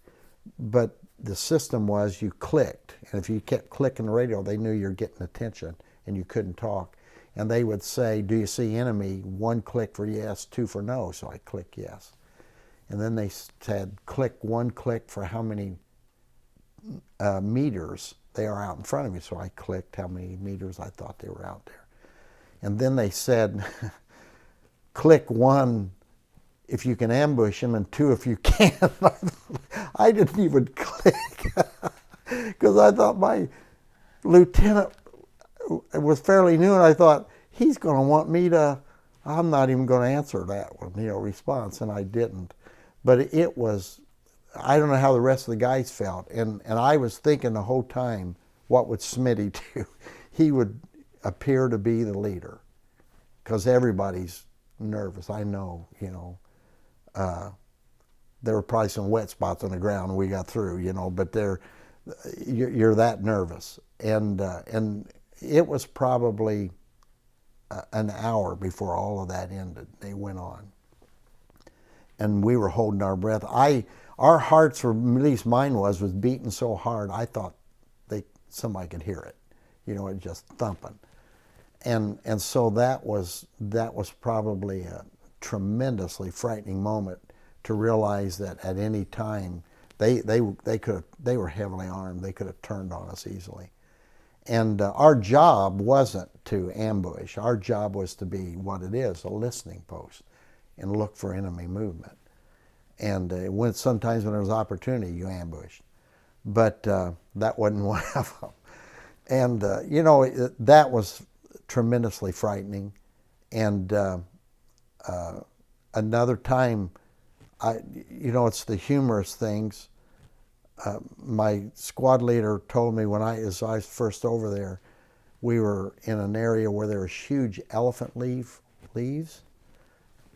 S2: but the system was you clicked. And if you kept clicking the radio, they knew you're getting attention, and you couldn't talk. And they would say, do you see enemy? 1 click for yes, 2 for no. So I click yes. And then they said, click 1 click for how many meters they are out in front of me. So I clicked how many meters I thought they were out there. And then they said, click 1 if you can ambush them, and 2 if you can't. I didn't even click because I thought my lieutenant was fairly new, and I thought he's going to want me to, I'm not even going to answer that one, response, and I didn't. But it was, I don't know how the rest of the guys felt, and I was thinking the whole time, what would Smitty do? he would appear to be the leader, because everybody's nervous. I know, you know. There were probably some wet spots on the ground when we got through, you know, but you're that nervous. And it was probably an hour before all of that ended. They went on. And we were holding our breath. Our hearts were, at least mine was beating so hard, I thought somebody could hear it. You know, it just thumping. And so that was probably a tremendously frightening moment, to realize that at any time they were heavily armed. They could have turned on us easily. And our job wasn't to ambush. Our job was to be what it is, a listening post, and look for enemy movement. And sometimes when there was opportunity, you ambushed. But that wasn't one of them. And, you know, that was tremendously frightening. And another time, you know, it's the humorous things. My squad leader told me as I was first over there, we were in an area where there was huge elephant leaves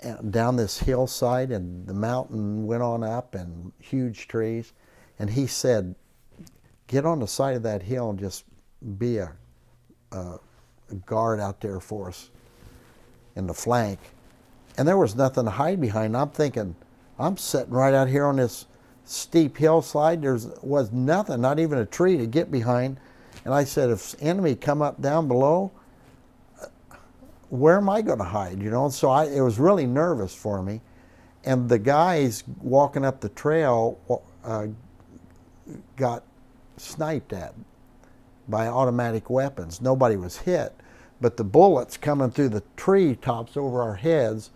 S2: and down this hillside, and the mountain went on up and huge trees. And he said, get on the side of that hill and just be a guard out there for us in the flank. And there was nothing to hide behind. I'm thinking, I'm sitting right out here on this steep hillside. There was nothing, not even a tree to get behind. And I said, if enemy come up down below, where am I going to hide? You know, and so it was really nervous for me. And the guys walking up the trail got sniped at by automatic weapons. Nobody was hit, but the bullets coming through the tree tops over our heads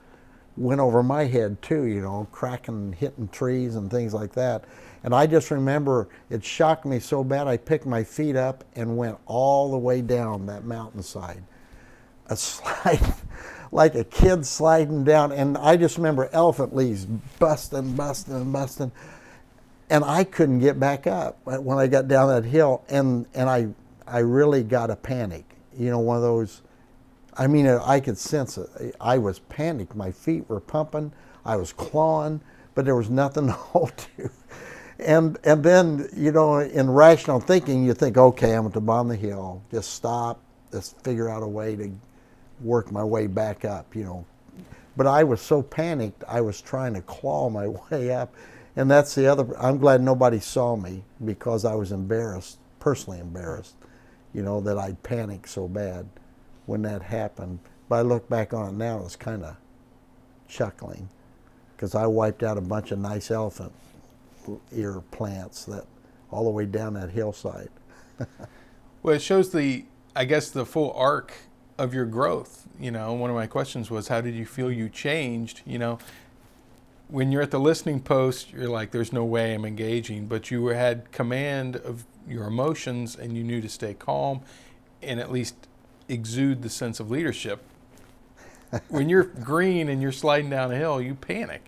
S2: went over my head too, you know, cracking, hitting trees and things like that. And I just remember it shocked me so bad, I picked my feet up and went all the way down that mountainside. A slide, like a kid sliding down. And I just remember elephant leaves busting. And I couldn't get back up when I got down that hill. And I really got a panic. You know, one of those, I mean, I could sense it. I was panicked. My feet were pumping. I was clawing, but there was nothing to hold to. And then, you know, in rational thinking, you think, okay, I'm at the bottom of the hill. Just stop. Just figure out a way to work my way back up, you know. But I was so panicked, I was trying to claw my way up. And that's the other, I'm glad nobody saw me, because I was embarrassed, personally embarrassed, you know, that I'd panicked so bad when that happened. But I look back on it now, it's kind of chuckling, because I wiped out a bunch of nice elephant ear plants that all the way down that hillside.
S1: Well, it shows I guess the full arc of your growth. You know, one of my questions was, how did you feel you changed? You know, when you're at the listening post, you're like, there's no way I'm engaging, but you had command of your emotions, and you knew to stay calm and at least exude the sense of leadership. When you're green and you're sliding down a hill, you panic.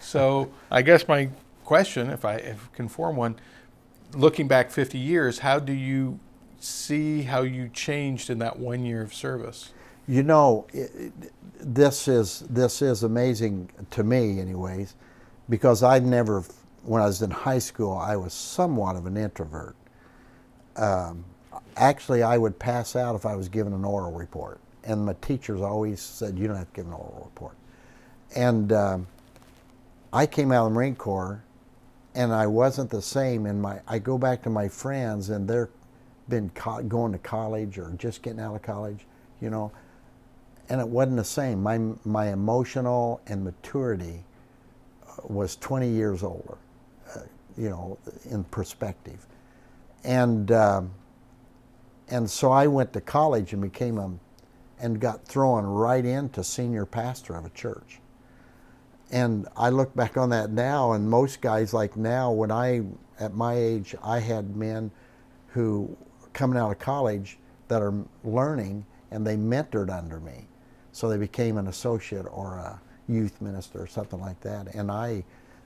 S1: So I guess my question, if I can form one, looking back 50 years, how do you see how you changed in that 1 year of service?
S2: You know, this is amazing to me, anyways, because when I was in high school, I was somewhat of an introvert. Actually, I would pass out if I was given an oral report, and my teachers always said, you don't have to give an oral report. And I came out of the Marine Corps, and I wasn't the same. I go back to my friends, and they're been going to college or just getting out of college, you know, and it wasn't the same. My emotional and maturity was 20 years older, you know, in perspective. And so I went to college and and got thrown right into senior pastor of a church. And I look back on that now, and most guys, like now, at my age, I had men who coming out of college that are learning, and they mentored under me. So they became an associate or a youth minister or something like that. And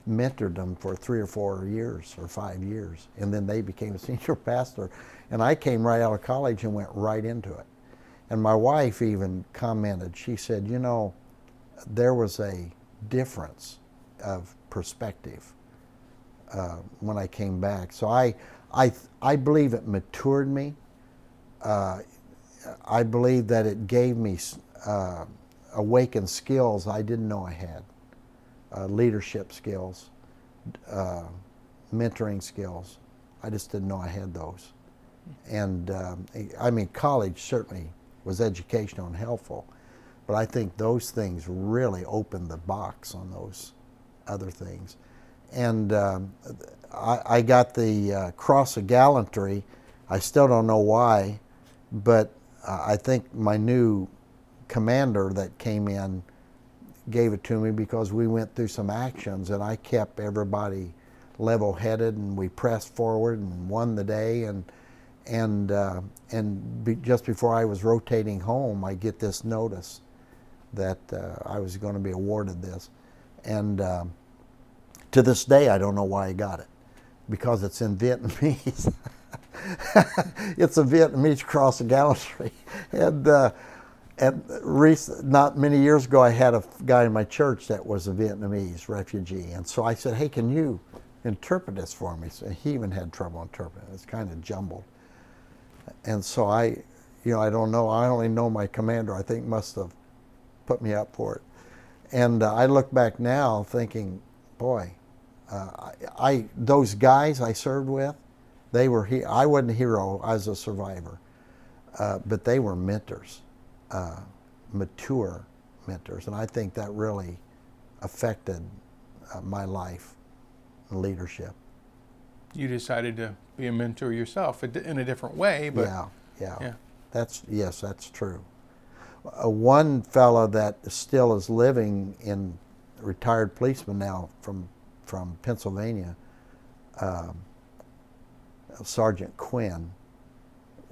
S2: mentored them for 3 or 4 years or 5 years, and then they became a senior pastor. And I came right out of college and went right into it. And my wife even commented, she said, you know, there was a difference of perspective when I came back. So I believe it matured me. I believe that it gave me awakened skills I didn't know I had. Leadership skills, mentoring skills. I just didn't know I had those. And I mean, college certainly was educational and helpful, but I think those things really opened the box on those other things. And I got the Cross of Gallantry. I still don't know why, but I think my new commander that came in gave it to me because we went through some actions, and I kept everybody level-headed, and we pressed forward and won the day. Just before I was rotating home, I get this notice that I was going to be awarded this, and to this day I don't know why I got it, because it's in Vietnamese. It's a Vietnamese Cross of Gallantry, and not many years ago, I had a guy in my church that was a Vietnamese refugee, and so I said, "Hey, can you interpret this for me?" So he even had trouble interpreting. It's kind of jumbled, and so I don't know. I only know my commander. I think must have put me up for it, and I look back now thinking, boy, those guys I served with, they were. I wasn't a hero. I was a survivor, but they were mentors. Mature mentors, and I think that really affected my life and leadership.
S1: You decided to be a mentor yourself in a different way, but
S2: yeah. That's true. One fellow that still is living, in retired policeman now from Pennsylvania, Sergeant Quinn,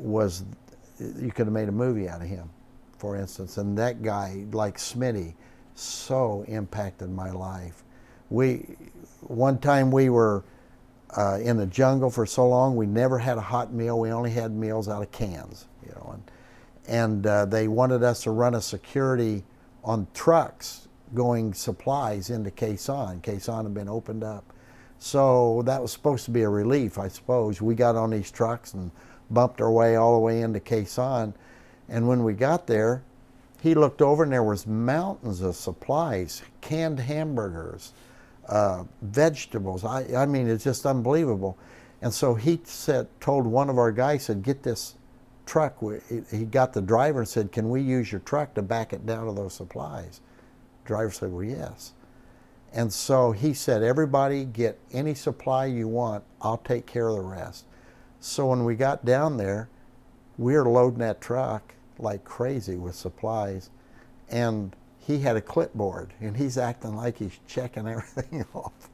S2: you could have made a movie out of him, for instance. And that guy, like Smitty, so impacted my life. One time we were in the jungle for so long, we never had a hot meal. We only had meals out of cans, and they wanted us to run a security on trucks going supplies into Khe Sanh. Khe Sanh had been opened up. So that was supposed to be a relief, I suppose. We got on these trucks and bumped our way all the way into Khe Sanh. And when we got there, he looked over and there was mountains of supplies, canned hamburgers, vegetables. I mean, it's just unbelievable. And so he told one of our guys, said, "Get this truck." He got the driver and said, "Can we use your truck to back it down to those supplies?" The driver said, "Well, yes." And so he said, "Everybody get any supply you want. I'll take care of the rest." So when we got down there, we were loading that truck like crazy with supplies, and he had a clipboard, and he's acting like he's checking everything off.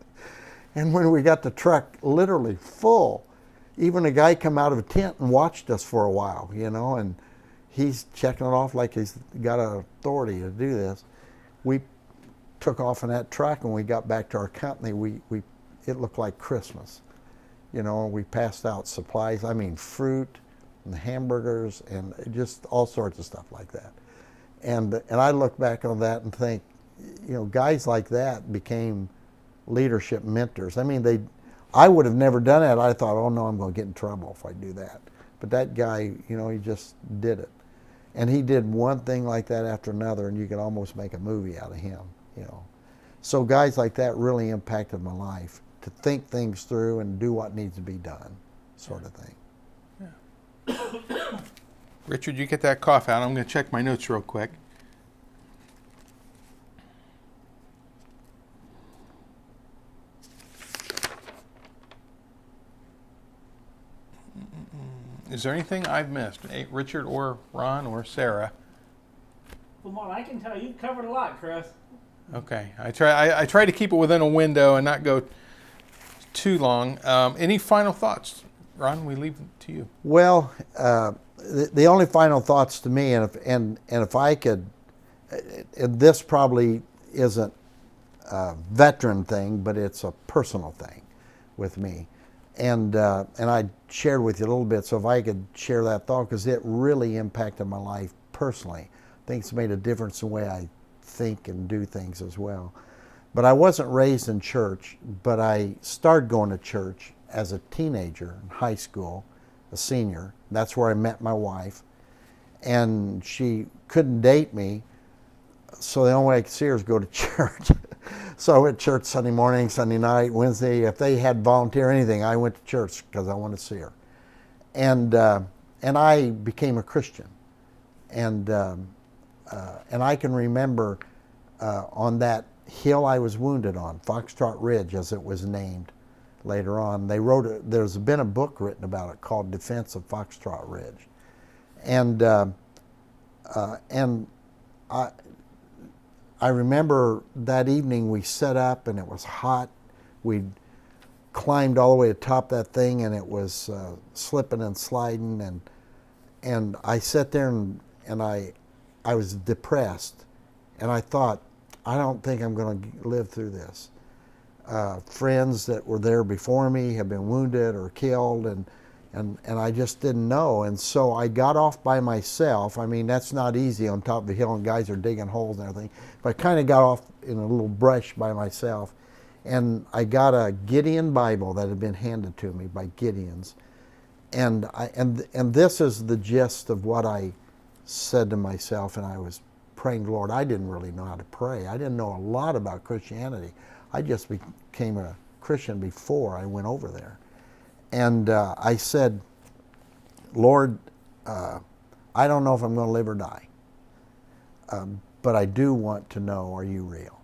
S2: And when we got the truck literally full, even a guy come out of a tent and watched us for a while, and he's checking it off like he's got authority to do this. We took off in that truck, and we got back to our company. It looked like Christmas. We passed out supplies. I mean, fruit and hamburgers and just all sorts of stuff like that. And I look back on that and think, guys like that became leadership mentors. I mean, I would have never done that. I thought, oh no, I'm going to get in trouble if I do that. But that guy, he just did it. And he did one thing like that after another, and you could almost make a movie out of him, So guys like that really impacted my life, to think things through and do what needs to be done, sort of thing.
S1: Richard, you get that cough out. I'm going to check my notes real quick. Is there anything I've missed, Richard or Ron or Sarah?
S3: From what I can tell, you've covered a lot, Chris.
S1: Okay, I try to keep it within a window and not go too long. Any final thoughts, Ron? We leave it to you.
S2: Well, the only final thoughts to me, and if I could, and this probably isn't veteran thing, but it's a personal thing with me. And I shared with you a little bit, so if I could share that thought, because it really impacted my life personally. I think it's made a difference in the way I think and do things as well. But I wasn't raised in church, but I started going to church as a teenager in high school, a senior. That's where I met my wife. And she couldn't date me, so the only way I could see her is go to church. So I went to church Sunday morning, Sunday night, Wednesday. If they had volunteer anything, I went to church because I wanted to see her. And I became a Christian. And I can remember on that hill I was wounded on, Foxtrot Ridge, as it was named later on. There's been a book written about it called Defense of Foxtrot Ridge. And I remember that evening we set up and it was hot. We'd climbed all the way to the top of that thing and it was slipping and sliding. And I sat there and I was depressed. And I thought, I don't think I'm going to live through this. Friends that were there before me have been wounded or killed, and I just didn't know. And so I got off by myself. I mean, that's not easy on top of the hill and guys are digging holes and everything. But I kind of got off in a little brush by myself. And I got a Gideon Bible that had been handed to me by Gideons. And this is the gist of what I said to myself, and I was praying, Lord, I didn't really know how to pray. I didn't know a lot about Christianity. I just became a Christian before I went over there. And I said, Lord, I don't know if I'm going to live or die, but I do want to know, are you real?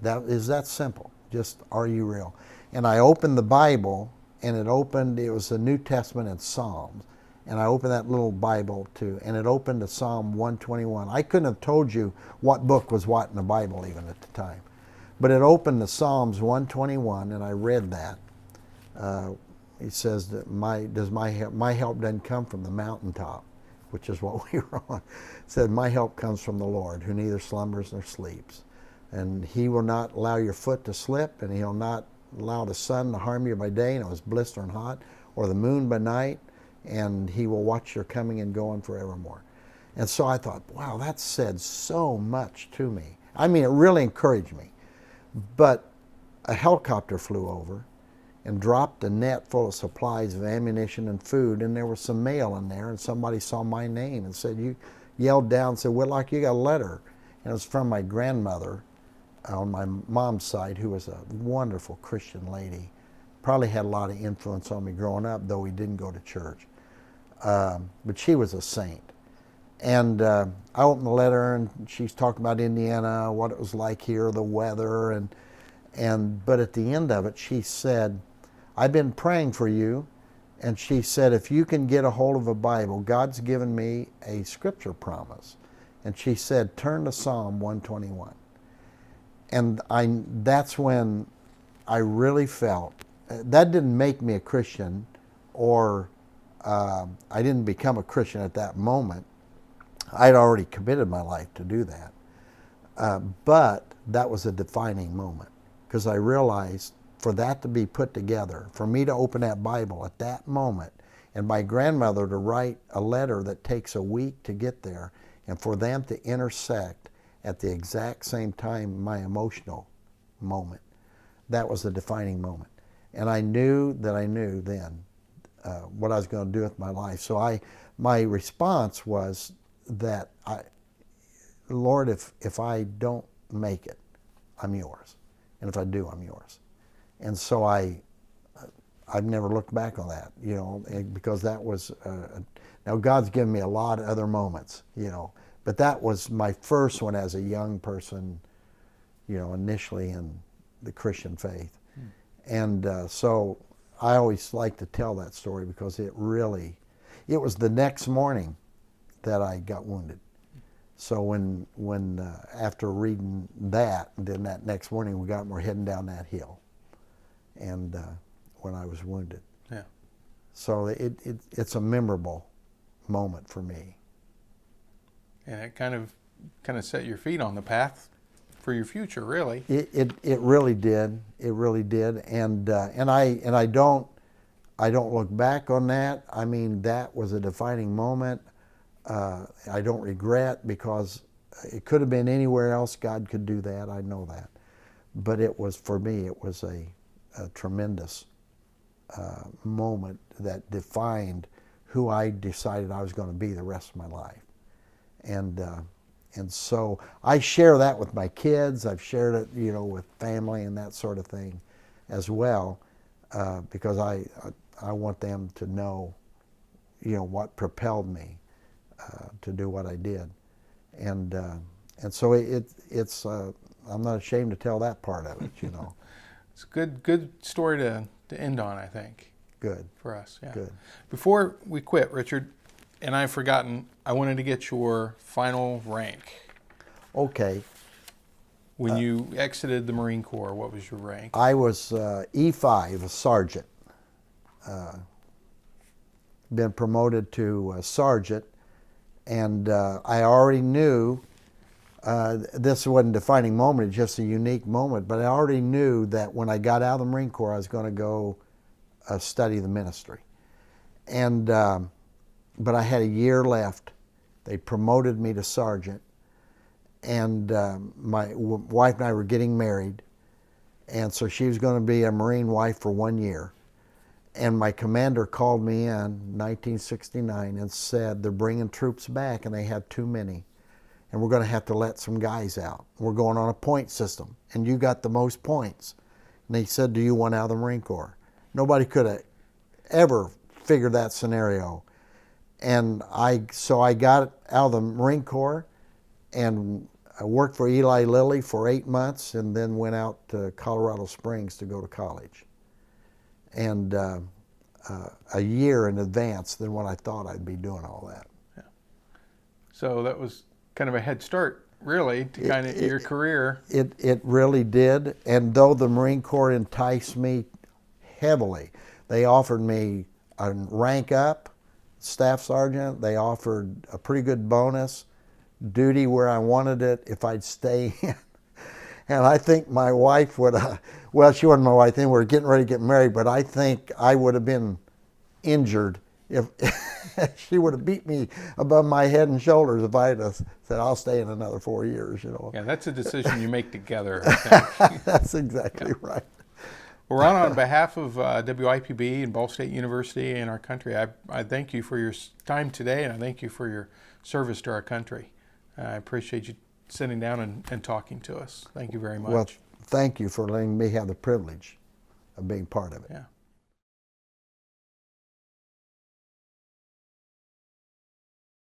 S2: That is that simple. Just, are you real? And I opened the Bible, and it was the New Testament and Psalms. And I opened that little Bible and it opened to Psalm 121. I couldn't have told you what book was what in the Bible even at the time. But it opened to Psalms 121, and I read that. It says that my help doesn't come from the mountaintop, which is what we were on. It said, my help comes from the Lord, who neither slumbers nor sleeps. And he will not allow your foot to slip, and he'll not allow the sun to harm you by day, and it was blistering hot, or the moon by night, and he will watch your coming and going forevermore. And so I thought, wow, that said so much to me. I mean, it really encouraged me. But a helicopter flew over and dropped a net full of supplies of ammunition and food, and there was some mail in there, and somebody saw my name and said, you yelled down and said, Whitlock, you got a letter. And it was from my grandmother on my mom's side, who was a wonderful Christian lady. Probably had a lot of influence on me growing up, though we didn't go to church. But she was a saint. And I opened the letter, and she's talking about Indiana, what it was like here, the weather, but at the end of it, she said, I've been praying for you, and she said, if you can get a hold of a Bible, God's given me a scripture promise. And she said, turn to Psalm 121. And that's when I really felt, that didn't make me a Christian, or I didn't become a Christian at that moment. I'd already committed my life to do that. But that was a defining moment, because I realized for that to be put together, for me to open that Bible at that moment, and my grandmother to write a letter that takes a week to get there, and for them to intersect at the exact same time, my emotional moment, that was a defining moment. And I knew then what I was going to do with my life. So my response was that, Lord, if I don't make it, I'm yours. And if I do, I'm yours. And so I've never looked back on that, because that was, now God's given me a lot of other moments, but that was my first one as a young person, initially in the Christian faith. And so I always like to tell that story, because it was the next morning that I got wounded. So when after reading that, then that next morning we're heading down that hill, and when I was wounded.
S1: Yeah.
S2: So it's a memorable moment for me.
S1: And it kind of set your feet on the path for your future, really.
S2: It really did. It really did. And I don't look back on that. I mean, that was a defining moment. I don't regret, because it could have been anywhere else. God could do that. I know that. But it was, for me, it was a tremendous moment that defined who I decided I was going to be the rest of my life. And so I share that with my kids. I've shared it, with family and that sort of thing as well, because I want them to know, what propelled me to do what I did. And so it's I'm not ashamed to tell that part of it.
S1: It's a good story to end on, I think.
S2: Good.
S1: For us, yeah.
S2: Good.
S1: Before we quit, Richard, and I've forgotten, I wanted to get your final rank.
S2: Okay.
S1: When you exited the Marine Corps, what was your rank?
S2: I was E5, a sergeant. Been promoted to sergeant, and I already knew this wasn't a defining moment, it's just a unique moment, but I already knew that when I got out of the Marine Corps, I was going to go study the ministry. And but I had a year left. They promoted me to sergeant, and my wife and I were getting married, and so she was going to be a Marine wife for 1 year. And my commander called me in 1969 and said, they're bringing troops back and they have too many, and we're going to have to let some guys out. We're going on a point system, and you got the most points. And he said, do you want out of the Marine Corps? Nobody could have ever figured that scenario. And so I got out of the Marine Corps, and I worked for Eli Lilly for 8 months, and then went out to Colorado Springs to go to college. And a year in advance than what I thought I'd be doing all that.
S1: Yeah. So that was kind of a head start, really, to kind of your career.
S2: It really did. And though the Marine Corps enticed me heavily, they offered me a rank up, staff sergeant. They offered a pretty good bonus, duty where I wanted it if I'd stay in. And I think my wife would, well, she wasn't my wife then, we were getting ready to get married, but I think I would have been injured if she would have beat me above my head and shoulders if I had said, I'll stay in another 4 years,
S1: Yeah, that's a decision you make together, I think.
S2: That's exactly right.
S1: Well, Ron, on behalf of WIPB and Ball State University and our country, I thank you for your time today, and I thank you for your service to our country. I appreciate you sitting down and talking to us. Thank you very much.
S2: Well, thank you for letting me have the privilege of being part of it.
S1: Yeah.